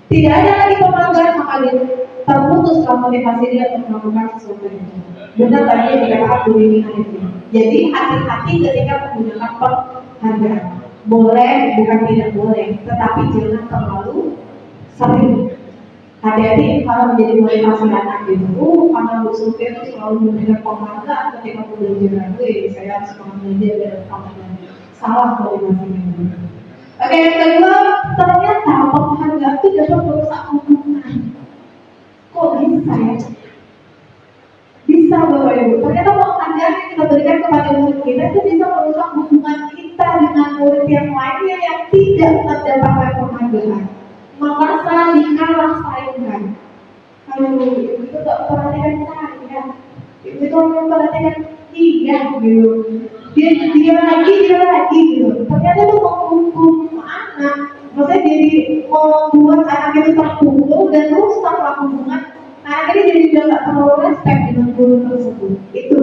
Speaker 3: Tidak ada lagi penghargaan, maka dia terputus motivasi dia untuk melakukan sesuatu itu. Benar tadi yang dikatakan Bu Dini itu. Jadi hati-hati ketika menggunakan penghargaan. Boleh, bukan tidak boleh, tetapi jangan terlalu sering. Hati-hati kalau menjadi motivasi anak gitu. Karena Bu Sufi itu selalu memberikan penghargaan ketika pembelajaran. Saya harus belajar dan penghargaan. Salah motivasinya. Oke, yang kedua, ternyata penghargaan itu dapat merusak hubungan. Kok bisa ya? Bisa Bapak Ibu. Ternyata penghargaan yang kita berikan kepada murid kita itu bisa merusak hubungan kita dengan murid yang lainnya yang tidak mendapatkan penghargaan. Maka saling saingkan. Kalau itu tak perhatikan saya, itu orang perhatikan dia gitu. Dia lagi gitu. Ternyata itu menghukum anak. Maksudnya jadi membuat anak itu terpukul dan rusaklah hubungan. Anak ini jadi tidak terlalu respect dengan guru tersebut. Itu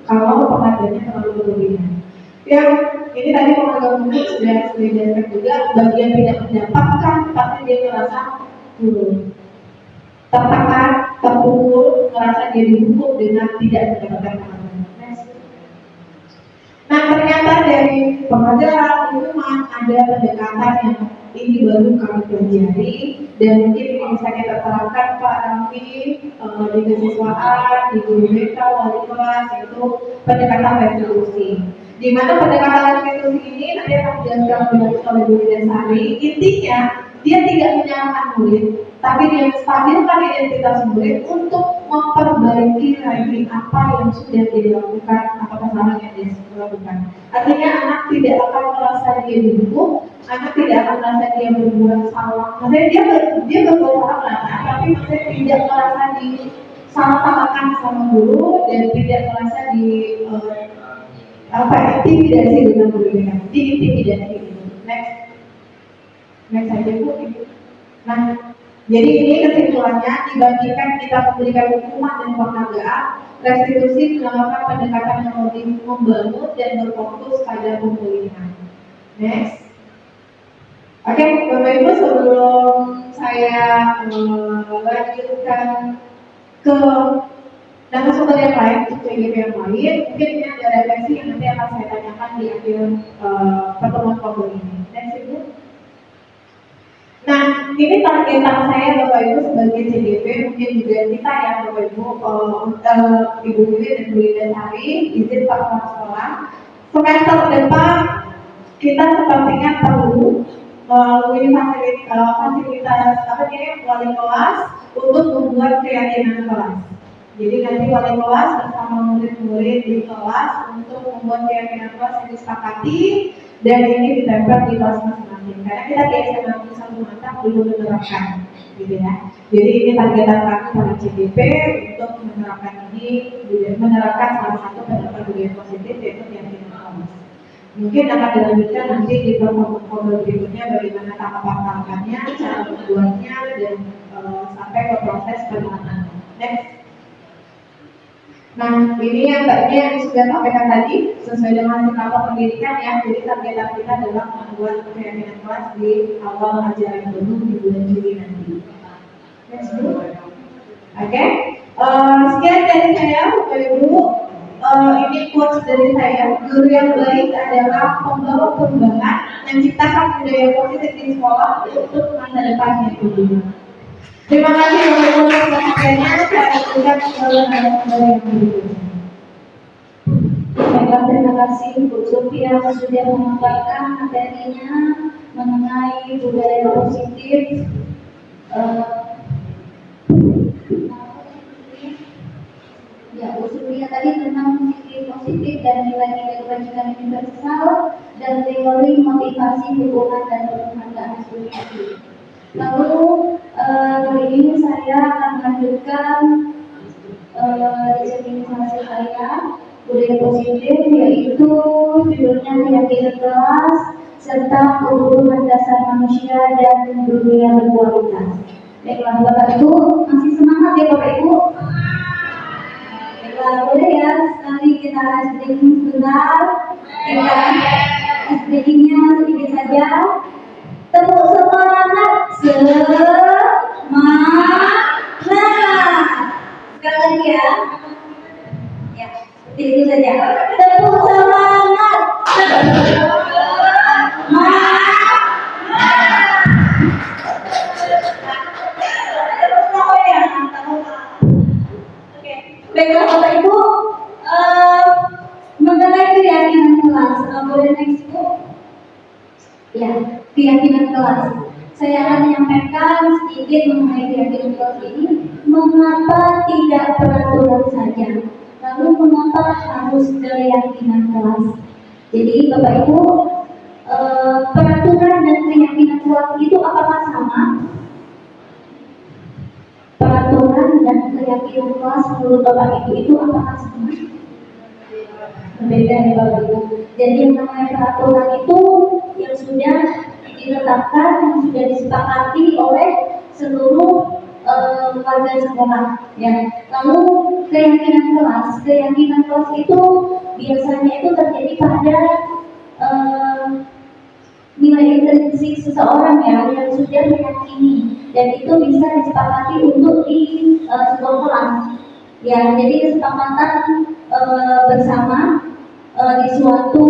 Speaker 3: kalau penghargaannya terlalu berlebihan. Yang ini tadi penghargaan mungkin sudah dijelaskan juga, bagian tidak mendapatkan pasti dia merasa tertekan, terpukul, merasa dia dihukum dengan tidak mendapatkan penghargaan. Nah ternyata dari penghargaan hukuman ada pendekatan yang ini baru kami pelajari dan mungkin ini bisa kita terapkan Pak Ramli di kesiswaan, di guru BK, wali kelas, yaitu pendekatan restitusi. Di mana pendekatan restitusi ini nanti akan dijelaskan oleh Bu Desari. Intinya dia tidak menyalahkan murid, tapi dia menstabilkan identitas murid untuk memperbaiki lagi apa yang sudah dilakukan atau kesalahan yang dia lakukan. Artinya anak tidak akan merasa dia dihukum, anak tidak akan merasa dia berbuat salah. Maksudnya dia berbuat salah, tapi maksudnya tidak merasa disalah-salahkan sama guru dan tidak merasa intimidasi dengan guru dengan diintimidasi. Next saja Bu. Nah, jadi ini kesimpulannya dibandingkan kita memberikan hukuman dan penghargaan, restitusi menawarkan pendekatan yang lebih membangun dan berfokus pada pemulihan. Next. Oke, Bapak Ibu, sebelum saya lanjutkan ke narasumber yang lain, untuk PGP yang lain, mungkin ini ada refleksi yang nanti akan saya tanyakan di akhir pertemuan pokok ini. Next, Ibu. Nah, ini targetan saya Bapak Ibu sebagai CGP, mungkin juga kita ya Bapak Ibu, Ibu Wiwi dan Bu Desari, izin Pak Kepala Sekolah. Semester depan kita sepertinya perlu melalui fasilitas wali kelas untuk membuat keyakinan kelas. Jadi nanti wali kelas bersama murid-murid di kelas untuk membuat keyakinan kelas yang disepakati dan ini ditempel di kelas masing-masing. Karena kita di SMA satu mata belum menerapkan, gitu ya. Jadi ini targetan kami para CGP untuk menerapkan salah satu pendapat budaya positif yaitu keyakinan kelas. Mungkin akan dilanjutkan nanti di program berikutnya bagaimana tahapan-tahapannya, cara membuatnya, dan sampai ke proses penerapannya. Next. Nah, ini yang mbaknya yang sudah sampaikan tadi sesuai dengan skala pendidikan ya. Jadi target kita adalah membuat keyakinan kelas di awal ajaran baru di bulan Juli nanti. Next dulu. Oke. Sekian dari saya, Bapak Ibu. Ini quotes dari saya. Guru yang baik adalah pembawa perubahan, menciptakan budaya positif di sekolah untuk masa depan yang lebih. Terima kasih Bapak Ibu atas perhatiannya. Saya lanjutkan ke narasumber yang berikutnya.
Speaker 1: Baiklah, terima kasih Bu Sufi yang sudah memaparkan materinya mengenai budaya positif. Ya, Bu Sufi tadi tentang sisi positif dan nilai-nilai kebajikan universal dan teori motivasi dukungan dan penghargaan studi. Lalu kali ini saya akan melanjutkan definisi saya budaya positif, yaitu judulnya keyakinan kelas serta kebutuhan dasar manusia dan dunia berkualitas. Baiklah Bapak Ibu, masih semangat ya Bapak Ibu? Baiklah, boleh ya nanti kita stretching sebentar. Kita stretchingnya sedikit saja. Tepuk semangat, semangat. Sekali lagi ya. Ya, seperti itu saja. Tepuk semangat, baiklah Bapak Ibu, mengenai keyakinan kelas, boleh next Bu? Ya, keyakinan kelas. Saya akan menyampaikan sedikit mengenai keyakinan kelas ini. Mengapa tidak peraturan saja? Lalu mengapa harus keyakinan kelas? Jadi Bapak Ibu, peraturan dan keyakinan kelas itu apakah sama? Peraturan dan keyakinan kelas menurut Bapak Ibu itu apakah sama? Berbeda ya Bapak Ibu. Jadi yang namanya peraturan itu yang sudah ditetapkan, yang sudah disepakati oleh seluruh warga sekolah. Ya. Lalu keyakinan kelas itu biasanya itu terjadi pada nilai intrinsik seseorang ya, yang sudah meyakini, dan itu bisa disepakati untuk di sebuah kelas. Ya, jadi kesepakatan bersama di suatu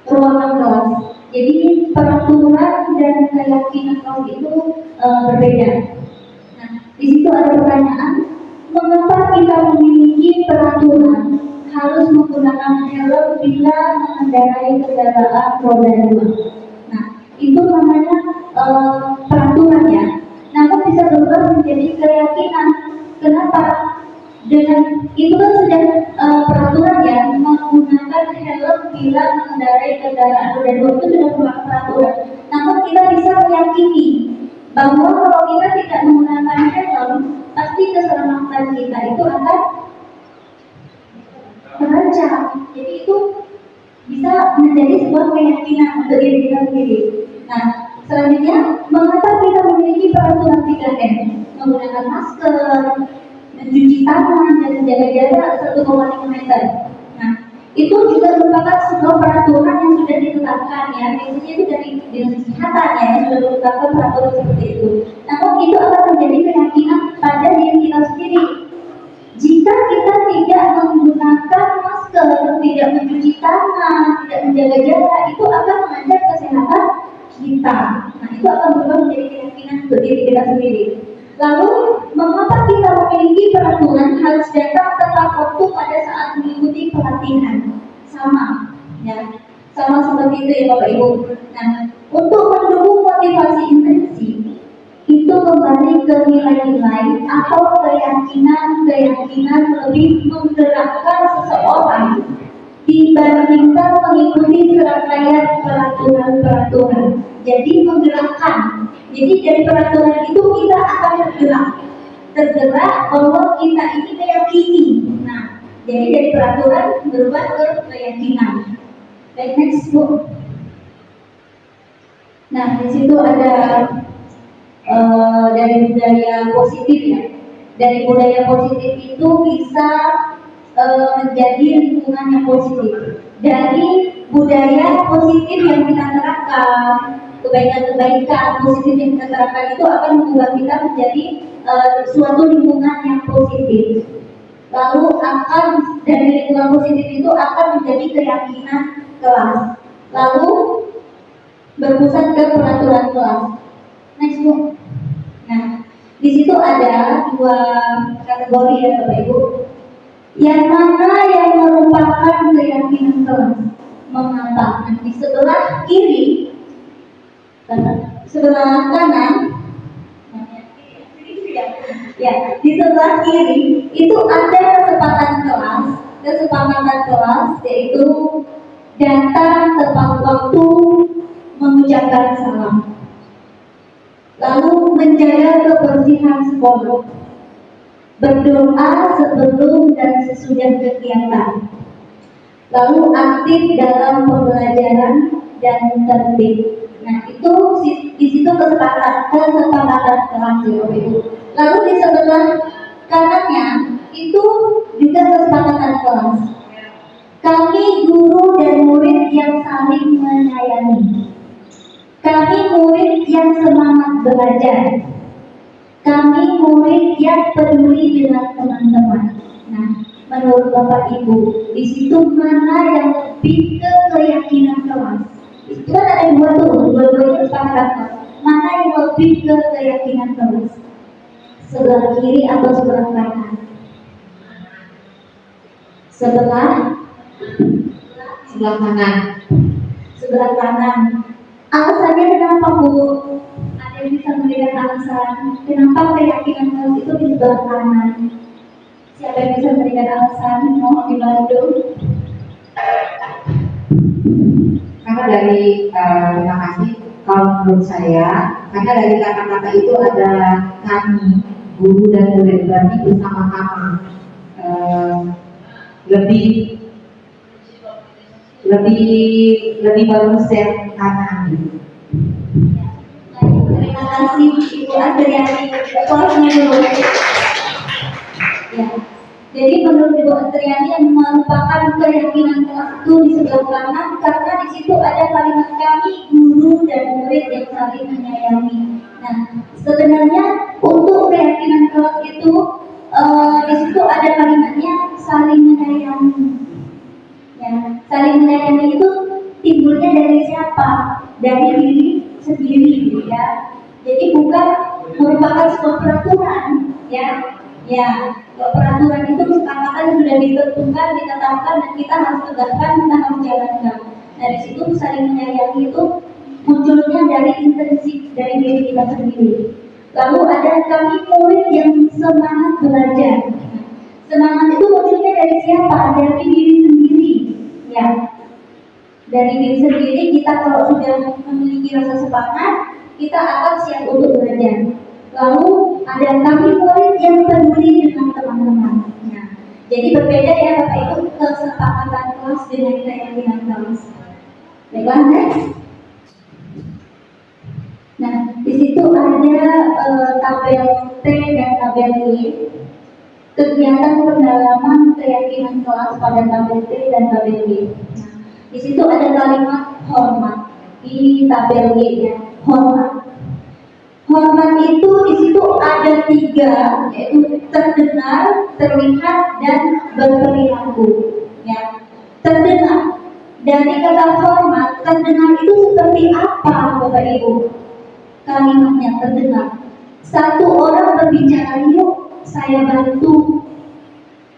Speaker 1: ruangan kelas. Jadi peraturan dan keyakinan kelas itu berbeda. Nah, di situ ada pertanyaan, mengapa kita memiliki peraturan harus menggunakan helm bila mengendarai kendaraan roda 2? Nah, itu namanya peraturan ya. Namun bisa berubah menjadi keyakinan. Kenapa? Dengan itu kan sudah peraturan ya, menggunakan helm bila mengendarai kendaraan roda 2 itu sudah merupakan peraturan. Namun kita bisa meyakini bahwa kalau kita tidak menggunakan helm, pasti keselamatan kita itu akan terancam. Jadi itu bisa menjadi sebuah keyakinan untuk diri kita sendiri. Nah, selanjutnya, mengapa kita memiliki peraturan 3M? Menggunakan masker, mencuci tangan, dan menjaga jarak 1,5 meter. Nah, itu juga merupakan sebuah peraturan yang sudah ditetapkan ya. Biasanya itu dari dinas kesehatan ya, yang sudah ditetapkan peraturan seperti itu. Namun itu akan menjadi keyakinan pada diri kita sendiri. Jika kita tidak menggunakan masker, tidak mencuci tangan, tidak menjaga jarak, itu akan mengancam kesehatan kita. Nah, itu akan berubah menjadi keyakinan untuk diri kita sendiri. Lalu, mengapa kita memiliki peraturan harus datang tepat waktu pada saat mengikuti pelatihan? Sama, ya, sama seperti itu ya Bapak Ibu. Nah, untuk mendukung motivasi intrinsik, itu kembali ke nilai-nilai atau keyakinan lebih menggerakkan seseorang dibandingkan mengikuti serangkaian peraturan. Jadi menggerakkan. Jadi dari peraturan itu kita akan tergerak bahwa kita ini meyakini. Nah, jadi dari peraturan berubah ke keyakinan. Baik, next Bu. Nah, di situ ada dari budaya positif ya. Dari budaya positif itu bisa menjadi lingkungan yang positif. Dari budaya positif yang kita terapkan, kebaikan-kebaikan positif yang kita terapkan itu akan membuat kita menjadi suatu lingkungan yang positif. Lalu akan dari lingkungan positif itu akan menjadi keyakinan kelas. Lalu berpusat ke peraturan kelas. Next Bu. Nah, di situ ada dua kategori ya Bapak Ibu. Yang mana yang merupakan keyakinan kelas? Mengapa? Nah, di sebelah kiri, sebelah kanan, ya, di sebelah kiri itu ada kesepakatan kelas yaitu datang tepat waktu, mengucapkan salam, lalu menjaga kebersihan sekolah, berdoa sebelum dan sesudah kegiatan, lalu aktif dalam pembelajaran dan tertib. Nah, itu di situ kesepakatan kelas ya, Ibu. Lalu di sebelah kanannya itu juga kesepakatan kelas. Kami guru dan murid yang saling menyayangi. Kami murid yang semangat belajar. Kami murid yang peduli dengan teman-teman. Nah, menurut Bapak Ibu, di situ mana yang lebih ke keyakinan kelas? Itu kan ada dua-duanya kesepakatan kelas. Mana yang lebih ke keyakinan kelas? Sebelah kiri atau sebelah kanan? Sebelah
Speaker 5: kanan.
Speaker 1: Sebelah kanan. Alasannya kenapa Bu? Ada yang bisa memberikan alasan kenapa keyakinan kelas itu di sebelah kanan? Siapa yang bisa memberikan alasan? Mohon dibantu.
Speaker 7: Karena dari terima kasih. Kalau menurut saya, karena dari kata-kata itu ada kami, guru dan murid, berarti bersama-sama, lebih bagus yang kanan.
Speaker 1: Terima kasih Ibu Adriani. Aplausnya dulu. Ya. Jadi menurut Ibu Adriani yang merupakan keyakinan kelas itu di sebelah kanan karena di situ ada kalimat kami guru dan murid yang saling menyayangi. Nah, sebenarnya untuk keyakinan kelas itu di situ ada kalimatnya saling menyayangi. Ya, saling menyayangi itu timbulnya dari siapa? Dari diri sendiri, gitu ya. Jadi bukan merupakan sebuah peraturan, ya. Ya, peraturan itu kesepakatan sudah ditentukan, ditetapkan, dan kita harus tegakkan, kita harus jalankan. Dari situ saling menyayangi itu munculnya dari intrinsik dari diri kita sendiri. Lalu ada kami murid yang semangat belajar. Semangat itu munculnya dari siapa? Dari diri sendiri, ya. Dari diri sendiri kita kalau sudah memiliki rasa semangat, kita akan siap untuk belajar. Lalu ada kami murid yang peduli dengan teman-teman. Nah, jadi berbeda ya Bapak Ibu kesepakatan kelas dengan keyakinan kelas. Baiklah, next. Nah, di situ ada tabel T dan tabel Y. Kegiatan pendalaman keyakinan kelas pada tabel T dan tabel Y. Nah, di situ ada kalimat hormat di tabel Y ya, hormat. Hormat itu di situ ada 3, yaitu terdengar, terlihat, dan berperilaku. Ya, terdengar. Dari kata hormat, terdengar itu seperti apa, Bapak Ibu? Kalimatnya terdengar. Satu orang berbicara, yuk saya bantu.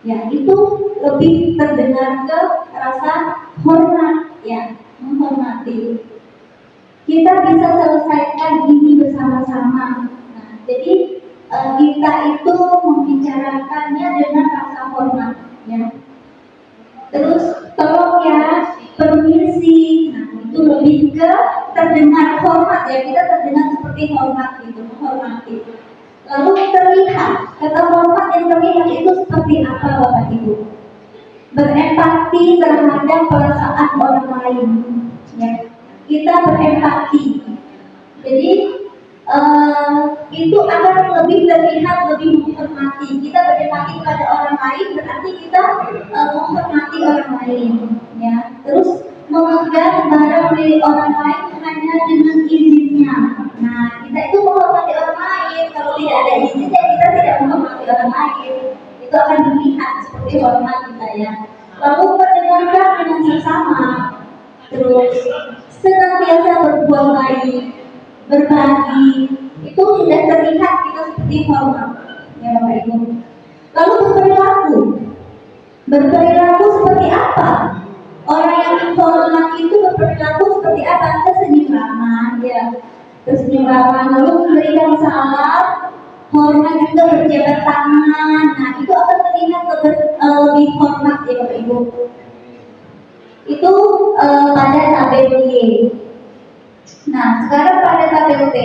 Speaker 1: Ya, itu lebih terdengar ke rasa hormat, ya, menghormati. Kita bisa selesaikan ini bersama-sama. Nah, jadi kita itu membicarakannya dengan rasa hormat, ya. Terus tolong ya, permisi. Nah, itu lebih ke terdengar hormat ya. Kita terdengar seperti hormat gitu, menghormati. Lalu terlihat, kata hormat yang terlihat itu seperti apa Bapak Ibu? berempati terhadap perasaan orang lain. Ya, kita berempati. Jadi itu akan lebih terlihat, lebih menghormati. Kita berempati kepada orang lain berarti kita menghormati orang lain. Ya, terus memegang barang milik orang lain hanya dengan izinnya. Nah, kita itu menghormati orang lain. Kalau tidak ada izinnya, kita tidak menghormati orang lain. Itu akan terlihat seperti hormat kita ya. Lalu mendengarkan dengan sesama, terus senantiasa berbuat baik, berbagi, itu sudah terlihat kita seperti hormat ya Bapak Ibu. Lalu berperilaku seperti apa? Orang yang hormat itu berperilaku seperti apa? Tersenyum ramah ya, tersenyum ramah, lalu memberikan salam, hormat juga berjabat tangan. Nah, itu akan terlihat lebih hormat ya Bapak Ibu. Itu pada tabel Y. Nah, sekarang pada tabel T,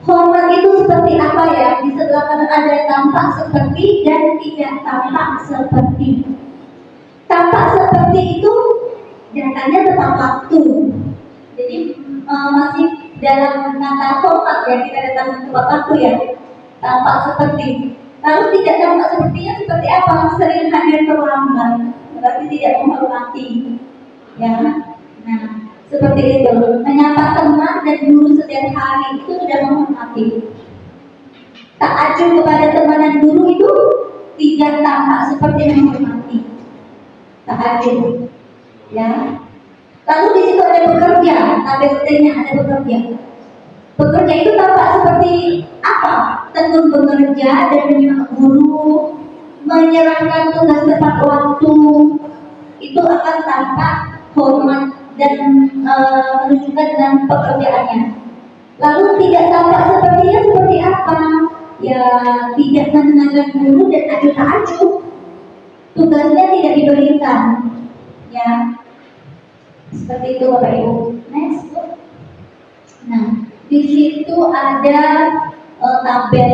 Speaker 1: hormat itu seperti apa ya? Di sebelah kanan ada tampak seperti dan tidak tampak seperti. Tampak seperti itu datanya tepat waktu. Jadi masih dalam kata hormat ya, kita datang tepat waktu ya. Tampak seperti. Lalu tidak tampak sepertinya seperti apa? Sering hadir terlambat, berarti tidak menghormati. Ya, nah seperti itu. Menyapa teman dan guru setiap hari itu sudah menghormati. Tak acuh kepada teman dan guru itu tidak tampak seperti menghormati. Tak acuh. Ya. Lalu di situ ada bekerja, tabel T-nya ada bekerja. Bekerja itu tampak seperti apa? Tekun bekerja dan menyimak guru, menyerahkan tugas tepat waktu, itu akan tampak hormat dan menunjukkan dalam pekerjaannya. Lalu tidak tampak sepertinya seperti apa? Ya, tidak mendengarkan guru dan acuh tak acuh. Tugasnya tidak diberikan. Ya, seperti itu Bapak Ibu. Next. Nah, di situ ada tabel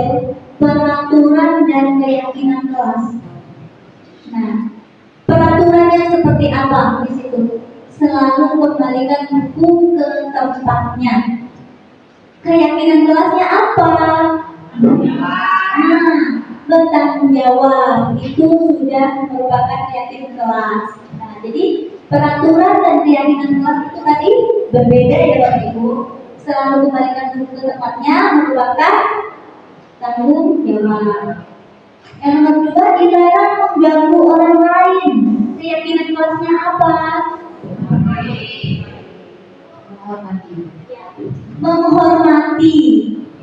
Speaker 1: peraturan dan keyakinan kelas. Nah, peraturannya seperti apa di situ? Selalu kembalikan buku ke tempatnya. Keyakinan kelasnya apa? Nah, bertanggung jawab itu sudah merupakan keyakinan kelas. Nah, jadi peraturan dan keyakinan kelas itu tadi berbeda ya Bapak Ibu. Selalu kembalikan buku ke tempatnya merupakan tanggung jawab. Yang kedua, dilarang mengganggu orang lain. Keyakinan kelasnya apa? Menghormati.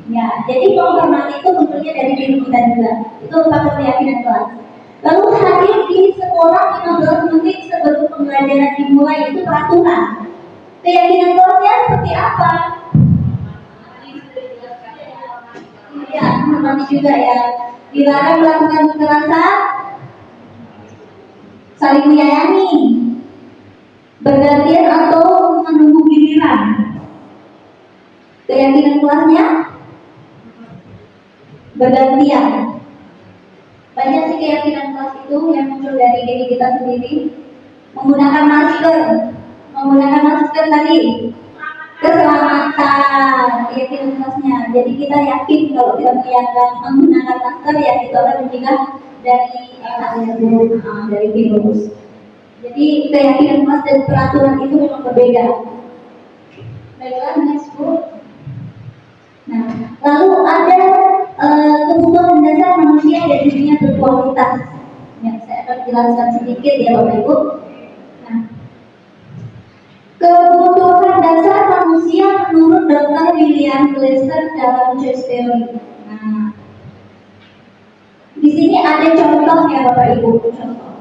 Speaker 1: Ya, jadi menghormati itu bentuknya dari diri kita juga. Itu merupakan keyakinan kelas. Lalu hadir di sekolah 15 menit sebelum pembelajaran dimulai, itu peraturan. Keyakinan kelasnya seperti apa? Ya, menghormati juga ya. Dilarang melakukan kekerasan, saling menyayangi, bergantian atau menunggu giliran. Keyakinan kelasnya bergantian. Banyak sih keyakinan kelas itu yang muncul dari diri kita sendiri. Menggunakan masker tadi, keselamatan, keyakinan kelasnya. Jadi kita yakin kalau kita menggunakan masker ya itu akan mencegah dari dari virus. Jadi keyakinan kelas dan peraturan itu memang berbeda. Baiklah, next book. Nah, lalu ada kebutuhan dasar manusia dan dirinya berkualitas. Ya, saya akan jelaskan sedikit ya Bapak Ibu. Nah, kebutuhan dasar manusia menurut Dr. William Glasser dalam Choice Theory. Nah, di sini ada contohnya Bapak Ibu. Contoh.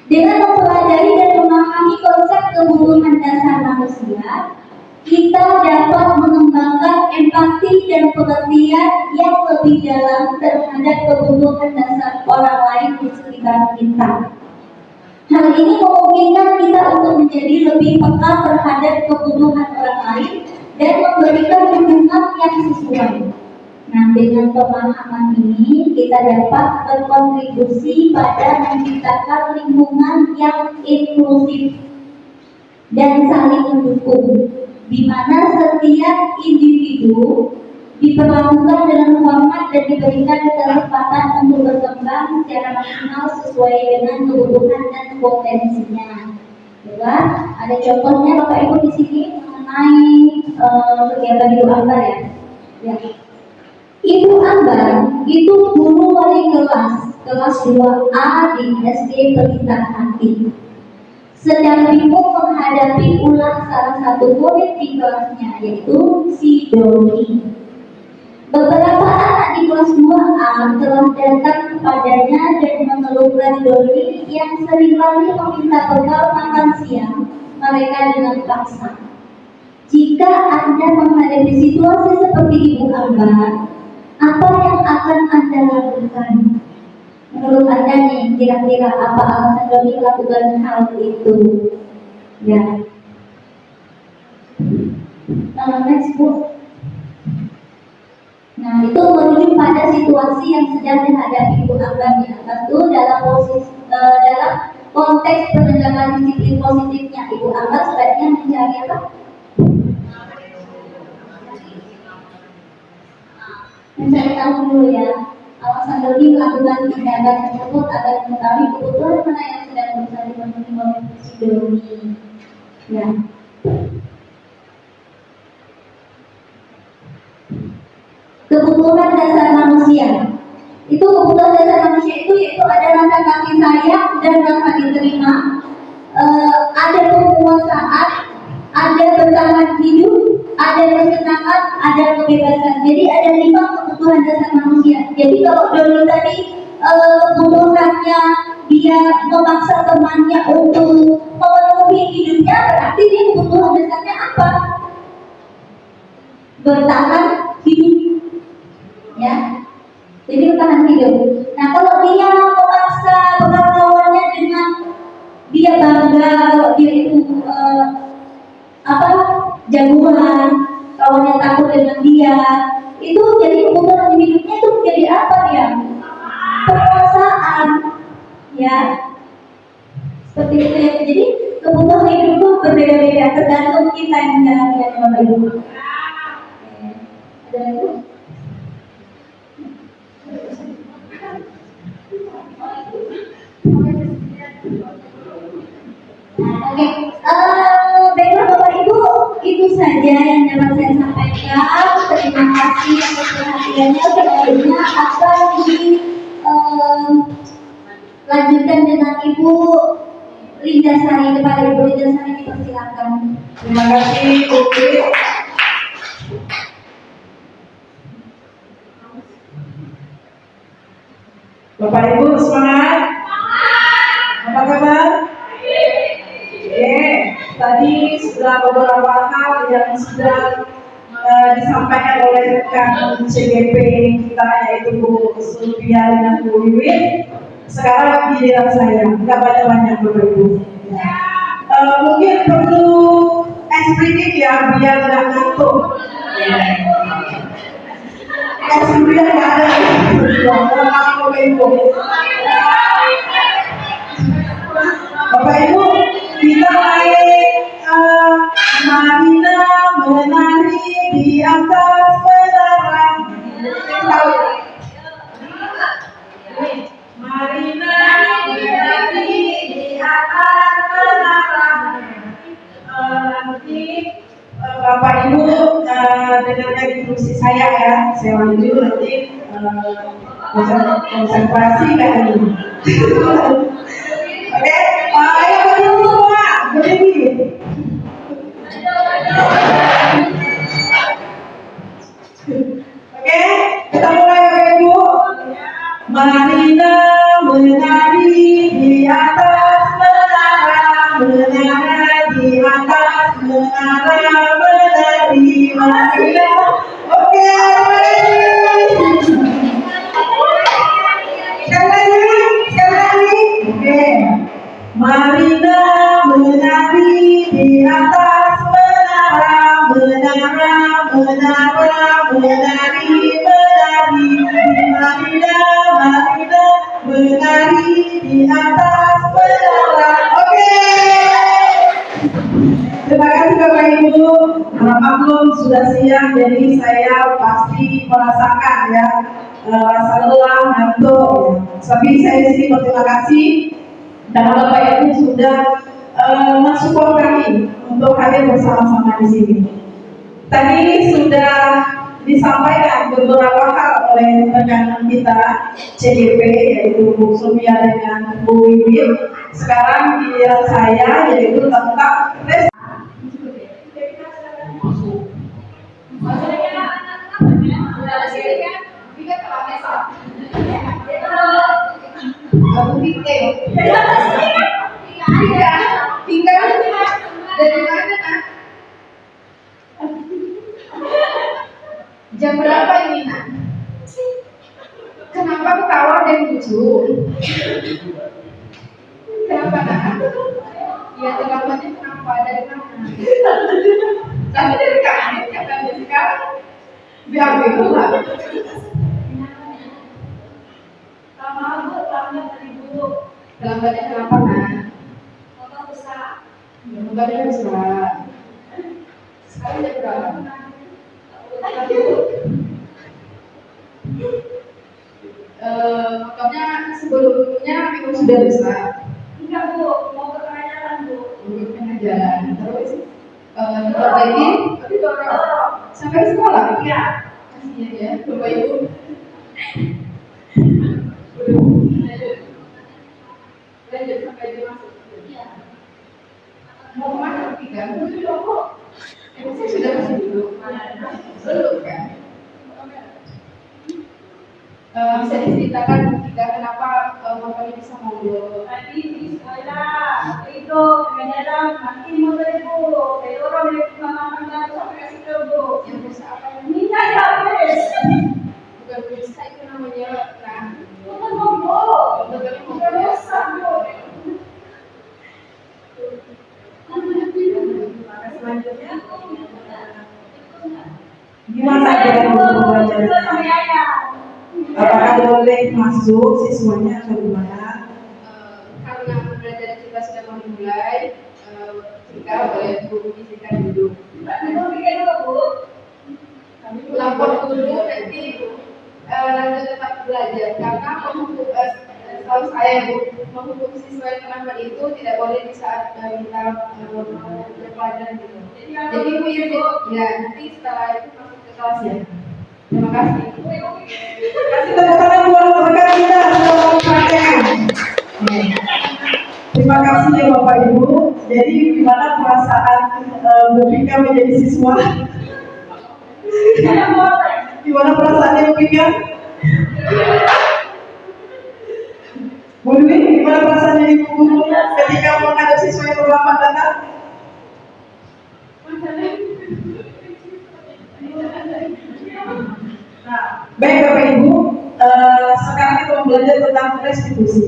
Speaker 1: Dengan mempelajari dan memahami konsep kebutuhan dasar manusia, kita dapat mengembangkan empati dan pengertian yang lebih dalam terhadap kebutuhan dasar orang lain di sekitar kita. Hal ini memungkinkan kita untuk menjadi lebih peka terhadap kebutuhan orang lain dan memberikan dukungan yang sesuai. Nah, dengan pemahaman ini kita dapat berkontribusi pada menciptakan lingkungan yang inklusif dan saling mendukung, di mana setiap individu diperlakukan dengan hormat dan diberikan kesempatan untuk berkembang secara maksimal sesuai dengan kebutuhan dan potensinya. Ya, ada contohnya Bapak Ibu di sini mengenai kegiatan Ibu Ambar ya. Ya. Ibu Ambar itu guru wali kelas 2A di SD Pelita Hati. Sedang bingung menghadapi ulah salah satu murid di kelasnya, yaitu si Doni. Beberapa anak di kelas 2A telah datang kepadanya dan mengeluhkan Doni yang seringkali meminta bekal makan siang mereka dengan paksa. Jika Anda menghadapi situasi seperti Ibu Ambar, apa yang akan Anda lakukan? Menurut Anda nih, kira-kira apa alasan Doni melakukan hal itu? Ya. Next, Bu. Nah, itu merujuk pada situasi yang sedang dihadapi Ibu Ambar ya. Tentu dalam konteks penegakan disiplin positifnya Ibu Ambar sebaiknya mencari apa? Mencari tahu dulu ya alasan Doni melakukan tindakan tersebut agar mengetahui kebutuhan mana yang sedang berusaha dipenuhi oleh si Doni. Ya. Kebutuhan dasar manusia. Itu kebutuhan dasar manusia itu yaitu ada rasa kasih sayang dan rasa diterima, ada penguasaan, ada bertahan hidup, ada kesenangan, ada kebebasan. Jadi ada 5 kebutuhan dasar manusia. Jadi kalau Doni tadi kebutuhannya dia memaksa temannya untuk memenuhi hidupnya, berarti dia kebutuhan dasarnya apa? Bertahan hidup. Ya, jadi bertahan hidup. Nah, kalau dia memaksa kawannya dengan dia bangga kalau dia itu jagoan, kawannya takut dengan dia, itu jadi kebutuhan hidupnya itu menjadi apa dia? Penguasaan, ya. Seperti itu ya. Jadi kebutuhan hidup itu berbeda-beda tergantung kita yang menjalankan Bapak Ibu. Ada itu. Oke, baiklah Bapak Ibu, itu saja yang dapat saya sampaikan. Terima kasih atas perhatiannya. Selanjutnya akan dilanjutkan dengan Ibu Linda Sari. Kepada Ibu Linda Sari dipersilakan.
Speaker 3: Terima kasih, Bu. Bapak Ibu semangat? Apa kabar? Tadi sudah beberapa hal yang sudah disampaikan oleh rekan CGP kita, yaitu Bu Sulvia dan Bu Wiwin. Sekarang giliran saya, nggak banyak-banyak Bapak Ibu. Mungkin perlu sedikit ya, biar nggak ngantuk. Sudah nggak ada Bapak Ibu. Bapak Ibu, kita Marina menari di atas menara. Marina menari di atas menara. Nanti Bapak Ibu dengarkan instruksi saya ya. Saya lanjut nanti konsentrasi kan ini. Oke, ayo berdiri semua, berdiri. Oke, kita mulai Bapak Ibu. Marina menari di atas menara, menara di atas menara, menari Marina. Oke, sekali lagi. Oke, Marina menari di atas menara, menara, menara, menari, menari maklum sudah siang, jadi saya pasti merasakan ya rasa lelah, ngantuk. Ya. Tapi saya di sini berterima kasih karena Bapak Ibu sudah mensupport kami untuk hadir bersama-sama di sini. Tadi sudah disampaikan beberapa hal oleh rekan kita CGP, yaitu Bu Sumia dengan Bu Wiwit. Sekarang giliran saya, yaitu tentang
Speaker 4: Aku pikir. Tinggal dari mana nak? Jam berapa ini nak? Kenapa ketawa dan lucu? Kenapa nak? Ya teleponnya kenapa? Dari mana? Tapi dari kami katanya sekarang biar lah. Terlambatnya kenapa nak? Terlambatnya besar. Sekarang jam berapa? Makanya sebelumnya memang sudah besar.
Speaker 1: Enggak Bu, mau ke pengajaran Bu.
Speaker 4: Untuk pengajaran terus diperbaiki, tapi sampai sekolah.
Speaker 1: Iya.
Speaker 4: Kasihan ya, Bapak Ibu. Lanjut sampai dia masuk.
Speaker 1: Iya.
Speaker 4: Mau kemana kan? Emang saya sudah masih dulu. Belum kan? Bisa diceritakan ketika kenapa Bapak bisa ngobrol?
Speaker 1: Tadi di sekolah itu pengajaran makin mulai Bu. Dari orang dari pengalaman baru sampai kasih ke Bu.
Speaker 4: Yang bisa apa yang
Speaker 1: Minta ya habis.
Speaker 4: bukan bisa itu namanya nah.
Speaker 1: Bukan ngobrol.
Speaker 4: Bukan
Speaker 1: Bukan biasa Bu. Selanjutnya
Speaker 3: gimana dengan pembelajaran?
Speaker 1: sama Yaya.
Speaker 3: Apakah boleh masuk siswanya atau gimana?
Speaker 4: Karena pembelajaran kita sudah memulai, kita boleh guru bisikan dulu.
Speaker 1: Ibu bikin dulu Bu.
Speaker 4: Lapor dulu nanti lanjut tetap belajar karena setahu saya Bu, menghukum siswa yang terlambat itu tidak boleh di saat kita berpelajaran gitu. Jadi Bu ya nanti setelah itu masuk ke kelas ya. Terima kasih.
Speaker 3: Kasih tepuk tangan buat rekan kita dalam prakteknya. Terima kasih ya Bapak Ibu. Jadi gimana perasaan Bu Pika menjadi siswa? Gimana perasaannya Bu Pika? Bu Dwi, gimana perasaannya Ibu Guru ketika menghadapi siswa yang terlambat datang? Nah, baik Bapak Ibu, sekarang kita mau belajar tentang restitusi.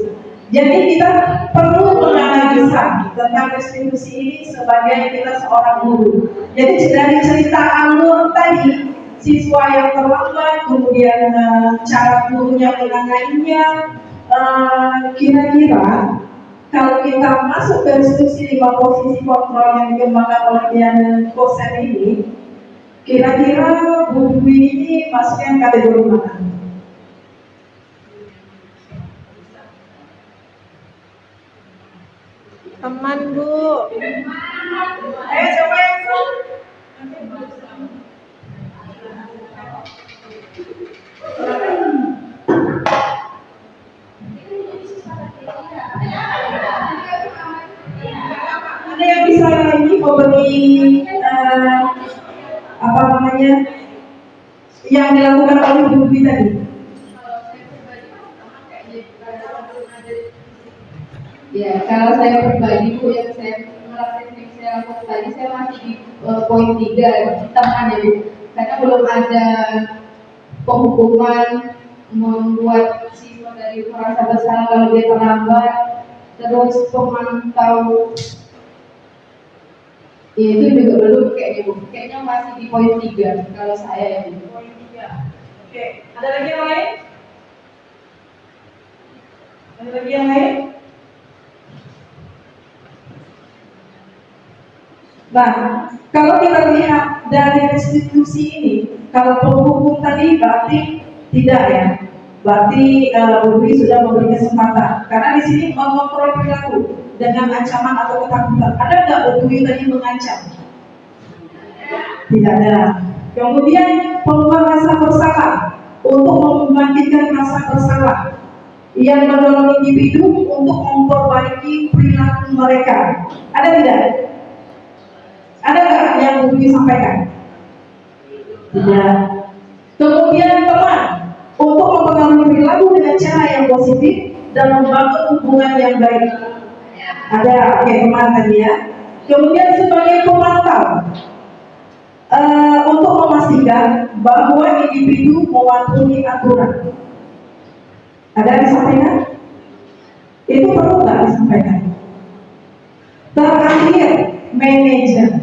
Speaker 3: Jadi kita perlu menganalisa tentang restitusi ini sebagai kita seorang guru. Jadi dari cerita alur tadi, siswa yang terlambat, kemudian cara gurunya menanganinya, kira-kira kalau kita masuk ke restitusi 5 posisi kontrol yang dikembangkan oleh Diana Kosen ini, kira-kira Bu Dwi ini masuknya kategori mana? Teman Bu. Ayo coba yang ada yang bisa ini memberi apa namanya yang dilakukan oleh Bu Dwi tadi?
Speaker 4: Ya, kalau saya pribadi Bu yang saya ngerasain yang saya lakukan tadi, saya masih di poin 3 teman ya Bu, karena belum ada penghukuman membuat siswa dari merasa bersalah kalau dia terlambat, terus pemantau ya, itu juga belum kayaknya Bu, kayaknya masih di poin 3 kalau saya ya Bu.
Speaker 3: Poin 3. Oke, ada lagi yang lain? Ada lagi yang lain? Nah, kalau kita lihat dari restitusi ini, kalau penghukum tadi berarti tidak ya, berarti Bu Dwi sudah memberi kesempatan. Karena di sini mengontrol perilaku dengan ancaman atau ketakutan. Ada nggak Bu Dwi tadi mengancam? Tidak ada. Kemudian peluang rasa bersalah untuk membangkitkan rasa bersalah yang mendorong individu untuk memperbaiki perilaku mereka. Ada tidak? Ada nggak yang Budi sampaikan? Tidak. Kemudian teman untuk mempengaruhi perilaku dengan cara yang positif dan membangun hubungan yang baik. Ada, oke, teman tadi ya. Kemudian sebagai pemantau untuk memastikan bahwa individu mematuhi aturan. Ada disampaikan? Itu perlu nggak disampaikan? Terakhir, manajer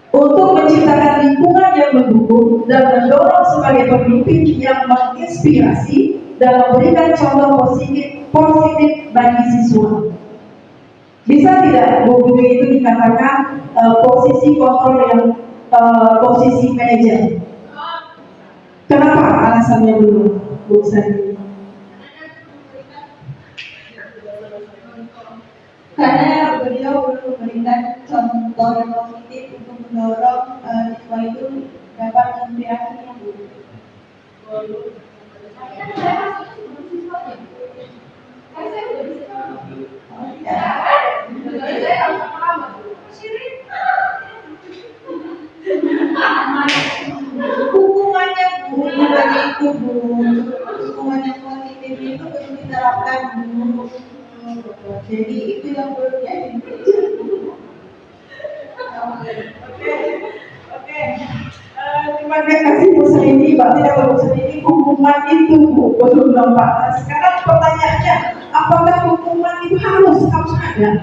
Speaker 3: untuk menciptakan lingkungan yang mendukung dan mendorong sebagai pemimpin yang menginspirasi dan memberikan contoh positif bagi siswa. Bisa tidak Bu Dwi itu dikatakan posisi kontrol yang posisi manajer? Kenapa alasannya dulu, Bu Sari?
Speaker 1: Karena beliau belum memberikan contoh yang positif untuk mendorong siswa itu dapat menginspirasi yang buruk. Hukumannya Bu, bagi itu Bu, hukuman yang positif itu belum diterapkan Bu. Jadi itu yang belum jadi.
Speaker 3: Oke. Terima kasih Bu Selini. Berarti kalau Bu Selini hukuman itu Bu belum nampak. Sekarang pertanyaannya, apakah hukuman itu harus ada?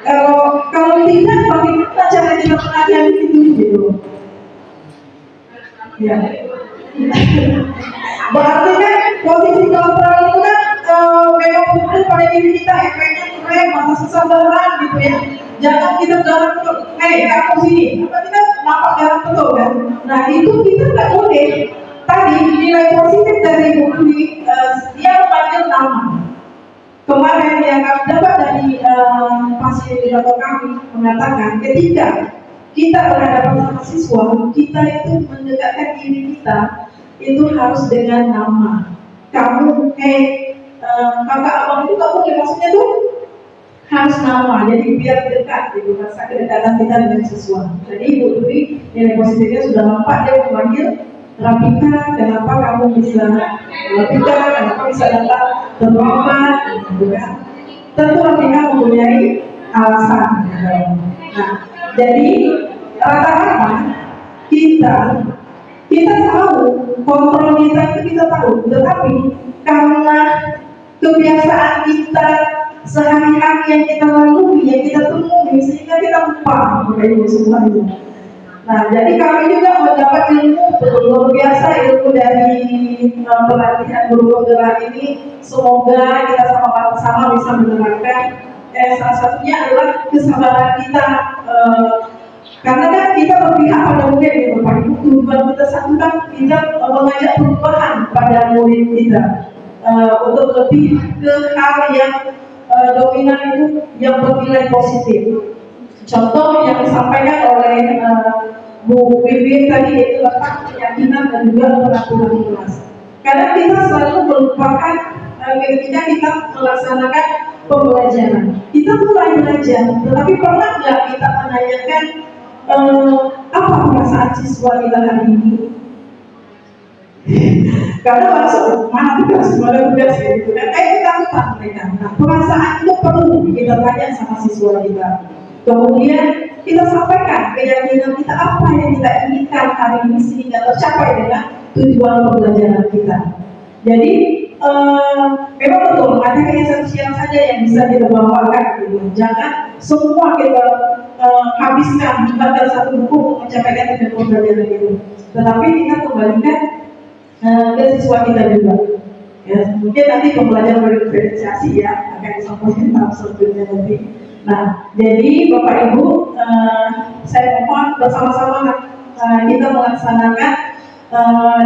Speaker 3: Kalau tidak, bagaimana cara kita mengajar itu gitu? Ya. Berarti kan posisi kontrol itu kan memang betul pada diri kita ya, kayaknya masa sesabaran gitu ya. Jangan kita jalan betul, kamu sini, apa kita nampak jalan betul kan? Nah itu kita nggak boleh. Tadi nilai positif dari Bu Dwi, dia memanggil nama. Kemarin yang kami dapat dari fasilitator kami mengatakan ketika kita berhadapan sama siswa, kita itu mendekatkan diri kita itu harus dengan nama. Kamu, kakak abang itu kamu maksudnya tuh harus nama. Jadi biar dekat, gitu, rasa kedekatan kita dengan siswa. Jadi Bu Dwi nilai positifnya sudah nampak, dia memanggil Rapika, kenapa kamu bisa Rapika, kenapa bisa datang terlambat, gitu kan? Tentu Rapika mempunyai alasan. Nah, jadi rata-rata kita tahu kontrol kita itu kita tahu, tetapi karena kebiasaan kita sehari-hari yang kita lalui, yang kita temui, sehingga kita lupa mengenai semuanya. Nah, jadi kami juga mendapat ilmu luar biasa, ilmu dari pelatihan guru penggerak ini. Semoga kita sama-sama bisa menerapkan. Salah satunya adalah kesabaran kita. Karena kan kita berpihak pada murid gitu, Pak. Tujuan kita satu kan kita mengajak perubahan pada murid kita untuk lebih ke hal yang dominan itu yang bernilai positif. Contoh yang disampaikan oleh Bu Bibi tadi itu letak keyakinan dan juga peraturan kelas. Karena kita selalu melupakan ketika kita melaksanakan pembelajaran. Kita mulai belajar, tetapi pernah nggak kita menanyakan apa perasaan siswa kita hari ini? Karena langsung mana tugas gitu kan? Kita lupa mereka. Nah, perasaan itu perlu kita tanya sama siswa kita. Kemudian kita sampaikan keyakinan kita apa yang kita inginkan hari ini sehingga tercapai dengan tujuan pembelajaran kita. Jadi memang betul ada esensial saja yang bisa kita bawakan gitu. Jangan semua kita habiskan dibaca satu buku untuk mencapaikan tujuan pembelajaran itu. Tetapi kita kembalikan ke siswa kita juga. Ya, mungkin nanti pembelajaran berdiferensiasi ya akan disampaikan tahap selanjutnya nanti. Nah, jadi Bapak Ibu, saya mohon bersama-sama kita melaksanakan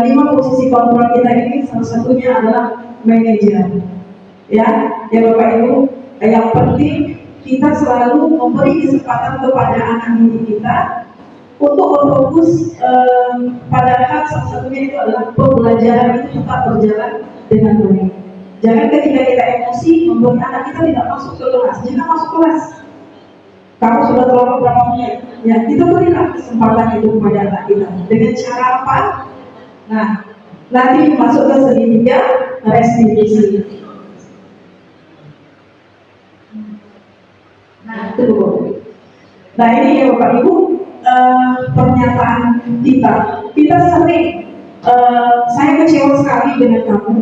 Speaker 3: 5 posisi kontrol kita ini. Salah satunya adalah manajer. Ya Bapak Ibu, yang penting kita selalu memberi kesempatan kepada anak didik kita untuk berfokus pada hal salah satunya itu adalah pembelajaran itu tetap berjalan dengan baik. Jangan ketika kita emosi membuat anak kita tidak masuk ke kelas. Jangan masuk kelas. Kamu sudah terlalu berapa menit? Ya, kita berilah kesempatan itu kepada anak kita. Dengan cara apa? Nah, nanti masuk ke segitiga restitusi. Nah, itu dulu. Nah, ini ya Bapak Ibu, pernyataan kita. Kita sering, saya kecewa sekali dengan kamu.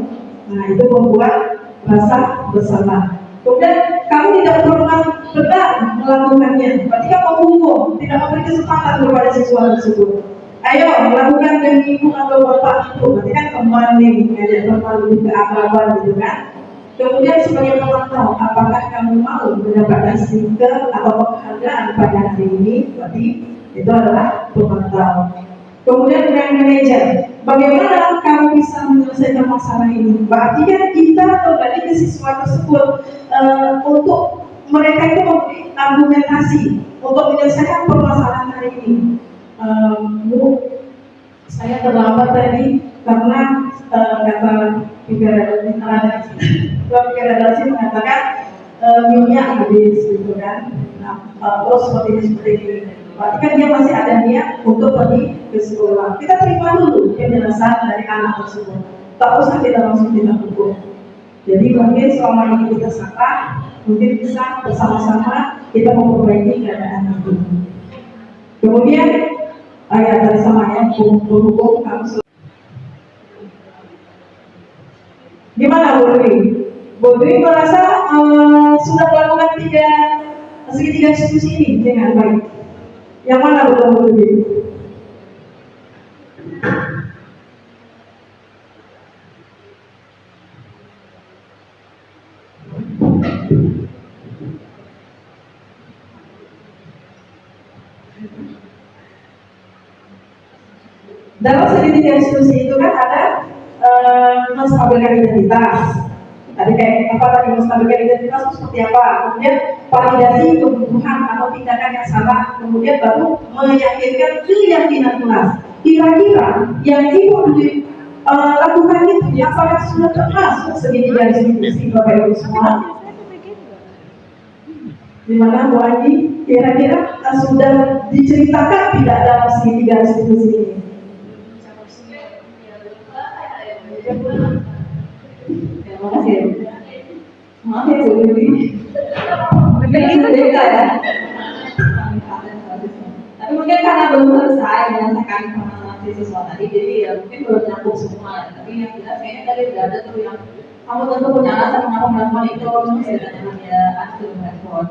Speaker 3: Nah, itu membuat rasa bersalah. Kemudian kamu tidak pernah benar melakukannya. Berarti kamu hukum, tidak memberi kesempatan kepada siswa tersebut. Ayo melakukan demi ibu atau bapak itu. Berarti kan kembali ngajak kembali ke akraban gitu kan. Kemudian sebagai pemantau, apakah kamu mau mendapatkan stiker atau penghargaan pada hari ini? Berarti itu adalah pemantau. Kemudian dengan manajer, bagaimana kamu bisa menyelesaikan masalah ini? Berarti kan kita kembali ke siswa tersebut untuk mereka itu memberi argumentasi untuk menyelesaikan permasalahan hari ini. Bu, saya terlambat tadi karena kata Pikiran mengatakan minyak habis gitu kan. Nah, terus seperti ini. Berarti kan dia masih ada niat untuk pergi ke sekolah. Kita terima dulu penjelasan dari anak tersebut. Tak usah kita langsung kita hukum. Jadi mungkin selama ini kita salah, mungkin bisa bersama-sama kita memperbaiki keadaan itu. Kemudian ayat dari sama ya, hukum kamu. Gimana Bu Dwi? Bu Dwi merasa sudah melakukan segitiga diskusi ini dengan baik. Yang mana betul Bu Dwi? Dalam segitiga diskusi itu kan ada menstabilkan identitas. Tadi kayak apa tadi menstabilkan identitas itu seperti apa? Kemudian validasi kebutuhan atau tindakan yang salah. Kemudian baru meyakinkan keyakinan kelas. Kira-kira yang ibu lakukan itu apakah sudah termasuk segitiga diskusi Bapak Ibu semua? Di mana Bu Andi? Kira-kira sudah diceritakan tidak dalam segitiga diskusi ini? Terima kasih. Maaf ya Bu Dewi. Mungkin beda ya. Tapi mungkin karena belum selesai menyelesaikan pengalaman siswa tadi, jadi ya mungkin belum nyambung semua. Tapi yang jelas kayaknya tadi udah ada tuh yang kamu tentu punya alasan mengapa melakukan itu, terus ya atur respon.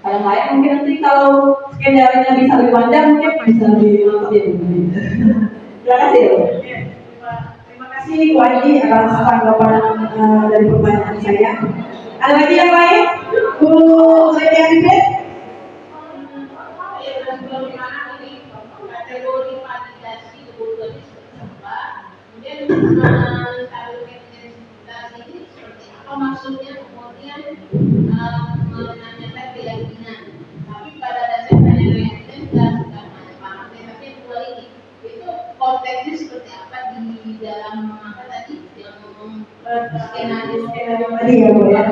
Speaker 3: Kalau lain mungkin nanti kalau skenario bisa lebih panjang mungkin bisa lebih lengkap ya. Terima kasih ya. Terima kasih Bu Andi atas tanggapan dari pertanyaan saya. Ada lagi yang lain? Bu Lady Arifin?
Speaker 5: Kategori validasi kebutuhan kemudian menstabilkan identitas ini seperti apa maksudnya? Kemudian menanyakan keyakinan. Tapi pada dasarnya keyakinan sudah paham. Tapi yang dua ini itu konteksnya seperti apa di dalam apa tadi yang skenario
Speaker 3: tadi ya Bu ya.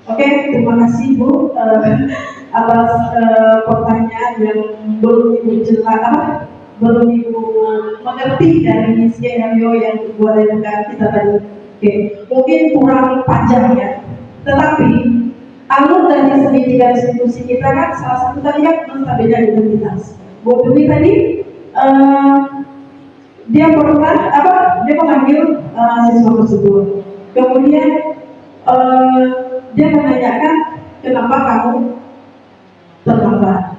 Speaker 3: Oke, terima kasih Bu atas pertanyaan yang belum Ibu jelaskan, belum Ibu mengerti dari skenario yang dibuat oleh kita tadi. Oke, mungkin kurang panjang ya. Tetapi alur dari segitiga diskusi kita kan salah satu tadi kan menstabilkan identitas. Bu Dewi tadi dia pernah dia memanggil siswa tersebut. Kemudian dia menanyakan kenapa kamu terlambat.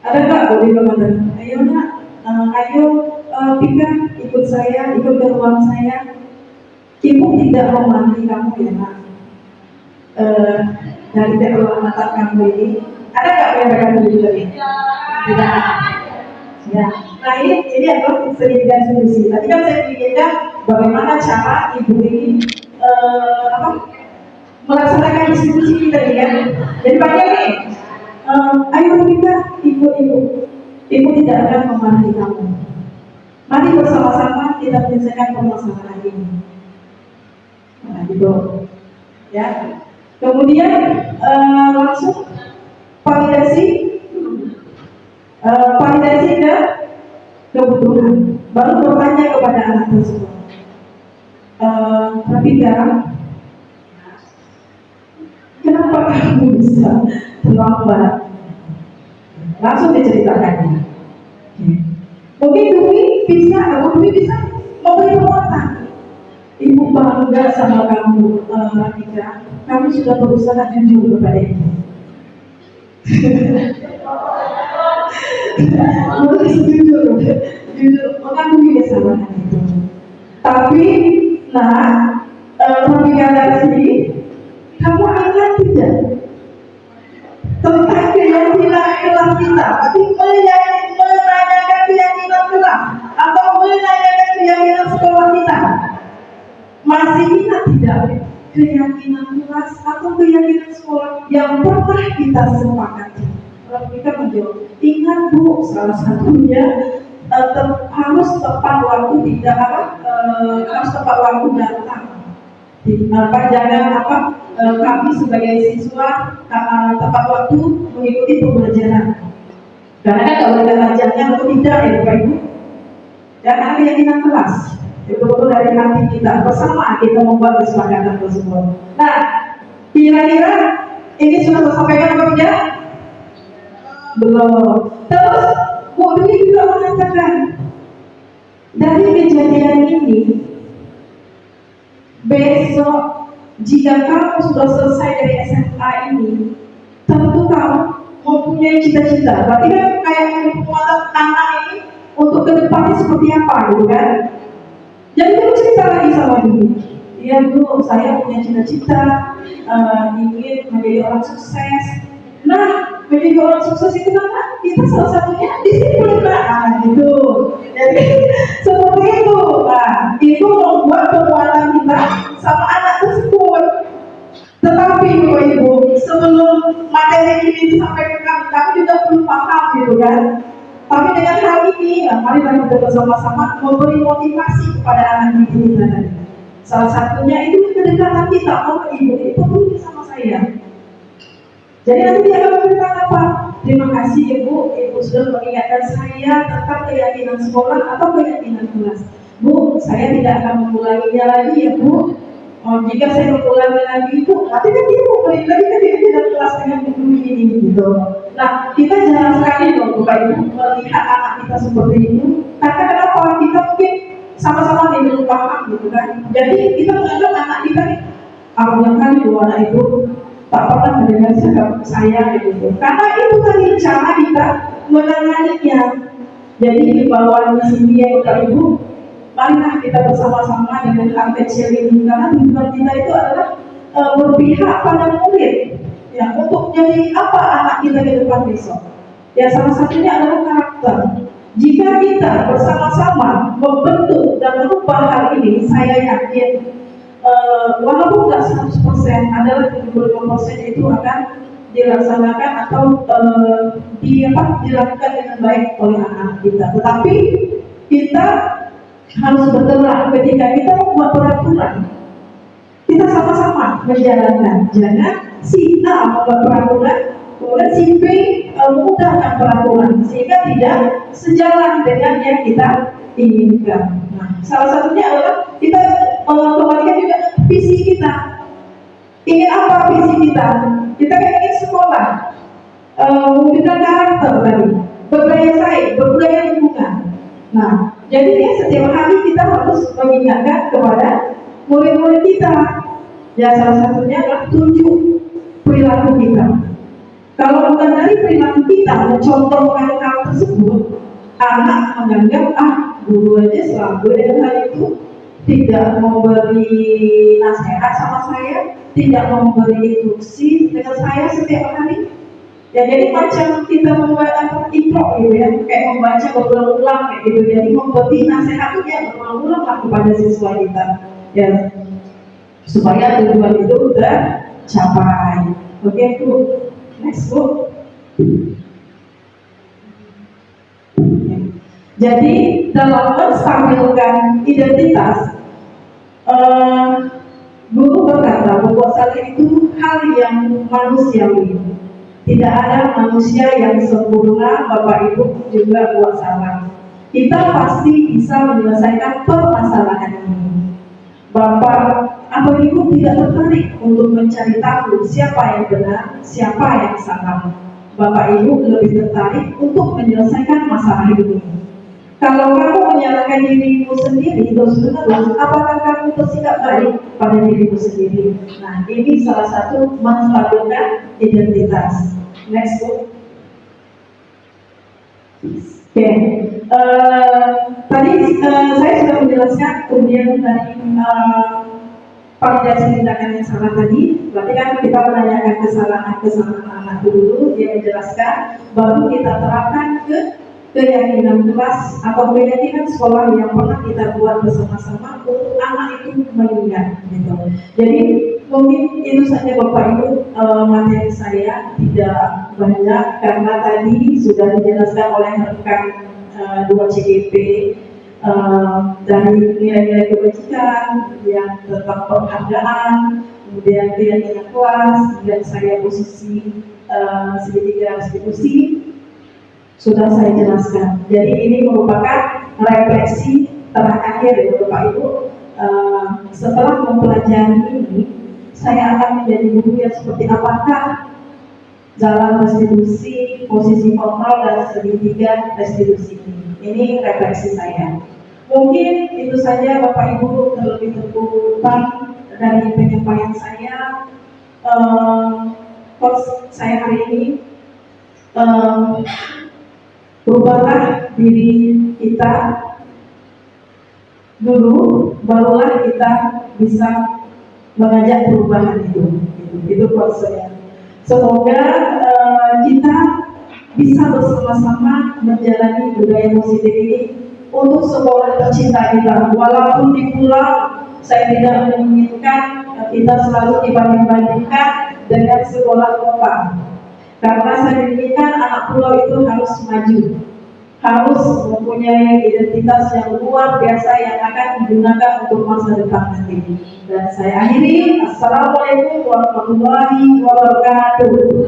Speaker 3: Ada nggak Bu Dewi mengatakan, ayo nak, ayo Pika ikut saya, ikut ke ruang saya. Ibu tidak memanggil kamu ya nak. dari keterlambatan kamu ini? Ada nggak yang berkata jujur ini? Tidak. Ya, nah ini adalah sedikit solusi. Tadi kan saya pikirkan bagaimana cara ibu ini melaksanakan diskusi kita ini kan. Jadi bagian ini, ayo kita ibu tidak akan memarahi kamu. Mari bersama-sama kita menyelesaikan permasalahan ini. Nah, gitu. Ya. Kemudian langsung validasi ke kebutuhan. Baru bertanya kepada anak tersebut. Rabika, kenapa kamu bisa terlambat? Langsung diceritakannya. Mungkin Dwi bisa memberi penguatan. Ibu bangga sama kamu, Rabika. Kamu sudah berusaha jujur kepada ibu. jujur mengakui kesalahan itu. Tapi, Rabika dari sini, kamu akan tidak tentang keyakinan kelas kita, tapi menanyakan keyakinan kelas atau menanyakan keyakinan sekolah kita. Masih ingat tidak keyakinan kelas atau keyakinan sekolah yang pernah kita sepakati? Kalau kita menjawab, ingat Bu, salah satunya harus tepat waktu harus tepat waktu datang. Jangan kami sebagai siswa tepat waktu mengikuti pembelajaran. Karena kan kalau kita jangan atau tidak ya Bapak Ibu. Jangan keyakinan kelas. Betul-betul dari hati kita bersama kita membuat kesepakatan tersebut. Nah, kira-kira ini sudah tersampaikan apa tidak? Belum. Terus Bu Dwi juga mengatakan dari kejadian ini, besok jika kamu sudah selesai dari SMA ini, tentu kamu mempunyai cita-cita. Berarti kan kayak penguatan anak ini untuk kedepannya seperti apa gitu kan? Jadi kamu cerita lagi sama Dwi. Iya Bu, saya punya cita-cita ingin menjadi orang sukses. Nah, menjadi orang sukses itu kan kita salah satunya disiplin gitu. Jadi seperti itu. Nah, itu membuat penguatan kita sama anak tersebut. Tetapi Bapak Ibu, sebelum materi ini sampai ke kami juga belum paham gitu kan. Tapi dengan hal ini, mari kita bersama-sama memberi motivasi kepada anak didik kita tadi. Salah satunya itu kedekatan kita, Ibu itu pun sama saya. Jadi nanti dia akan berkata apa? Terima kasih Ibu sudah mengingatkan saya tentang keyakinan sekolah atau keyakinan kelas. Bu, saya tidak akan mengulanginya lagi ya Bu. Jika saya mengulangi lagi itu, nanti kan dia mau balik lagi ke keyakinan kelas dengan buku ini gitu. Nah, kita jarang sekali loh Bapak Ibu melihat anak kita seperti itu. Karena kenapa? Kita mungkin sama-sama belum paham gitu kan. Jadi kita menganggap anak kita nih, awalnya kali anak itu tak pernah mendengar sikap saya gitu. Karena itu tadi cara kita menanganinya. Jadi di bawah di sini ya Bapak Ibu, marilah kita bersama-sama dengan hal kecil ini. Karena tujuan kita itu adalah berpihak pada murid. Ya, untuk jadi apa anak kita ke depan besok? Ya, salah satunya adalah karakter. Jika kita bersama-sama membentuk dan merubah hal ini, saya yakin walaupun nggak 100%, adalah 75% itu akan dilaksanakan atau dilakukan dengan baik oleh anak kita. Tetapi kita harus bergerak ketika kita membuat peraturan. Kita sama-sama menjalankan. Jangan si A membuat peraturan, kemudian si B mengudahkan peraturan, sehingga tidak sejalan dengan yang kita inginkan. Nah, salah satunya adalah kita kembalikan juga visi kita. Ingin apa visi kita? Kita ingin sekolah, mewujudkan karakter tadi, berdaya saing, berbudaya lingkungan. Nah, jadi setiap hari kita harus mengingatkan kepada murid-murid kita. Ya, salah satunya adalah tunjuk perilaku kita. Kalau bukan dari perilaku kita mencontohkan hal tersebut, anak menganggap guru aja selalu dengan hal itu tidak memberi nasihat sama saya, tidak memberi instruksi dengan saya setiap hari. Ya, jadi macam kita membaca intro gitu ya, kayak membaca berulang-ulang kayak gitu. Jadi memberi nasihat itu ya berulang-ulang lah kepada siswa kita, ya, supaya tujuan itu udah capai. Oke, Bu. Next, Bu. Jadi dalam menstabilkan identitas, guru berkata bahwa saya itu hal yang manusiawi. Tidak ada manusia yang sempurna, Bapak Ibu juga buat salah. Kita pasti bisa menyelesaikan permasalahan ini. Bapak atau Ibu tidak tertarik untuk mencari tahu siapa yang benar, siapa yang salah. Bapak Ibu lebih tertarik untuk menyelesaikan masalah ini. Kalau kamu menyalahkan dirimu sendiri, terus-menerus, apakah kamu bersikap baik pada dirimu sendiri? Nah, ini salah satu menstabilkan identitas. Next, Bu. Oke, tadi saya sudah menjelaskan kemudian dari validasi tindakan yang salah tadi. Berarti kan kita menanyakan kesalahan anak dulu, dia menjelaskan, baru kita terapkan ke keyakinan kelas atau keyakinan sekolah yang pernah kita buat bersama-sama untuk anak itu mengingat gitu. Jadi mungkin itu saja Bapak Ibu, materi saya tidak banyak karena tadi sudah dijelaskan oleh rekan 2CGP dari nilai-nilai kebajikan, yang tentang penghargaan, kemudian keyakinan kelas, dan saya posisi segitiga restitusi sudah saya jelaskan. Jadi ini merupakan refleksi terakhir ya Bapak Ibu. Setelah mempelajari ini, saya akan menjadi guru yang seperti apakah dalam restitusi, posisi kontrol dan segitiga restitusi ini. Ini refleksi saya. Mungkin itu saja Bapak Ibu, terlebih kurang dari penyampaian saya. Coach saya hari ini, ubahlah diri kita dulu, barulah kita bisa mengajak perubahan itu. Itu konsepnya. Semoga kita bisa bersama-sama menjalani budaya positif ini untuk sekolah tercinta kita. Walaupun di pulau, saya tidak menginginkan kita selalu dibanding-bandingkan dengan sekolah kota. Karena saya inginkan anak pulau itu harus maju, harus mempunyai identitas yang luar biasa yang akan digunakan untuk masa depan nanti. Dan saya akhiri, Assalamualaikum warahmatullahi wabarakatuh.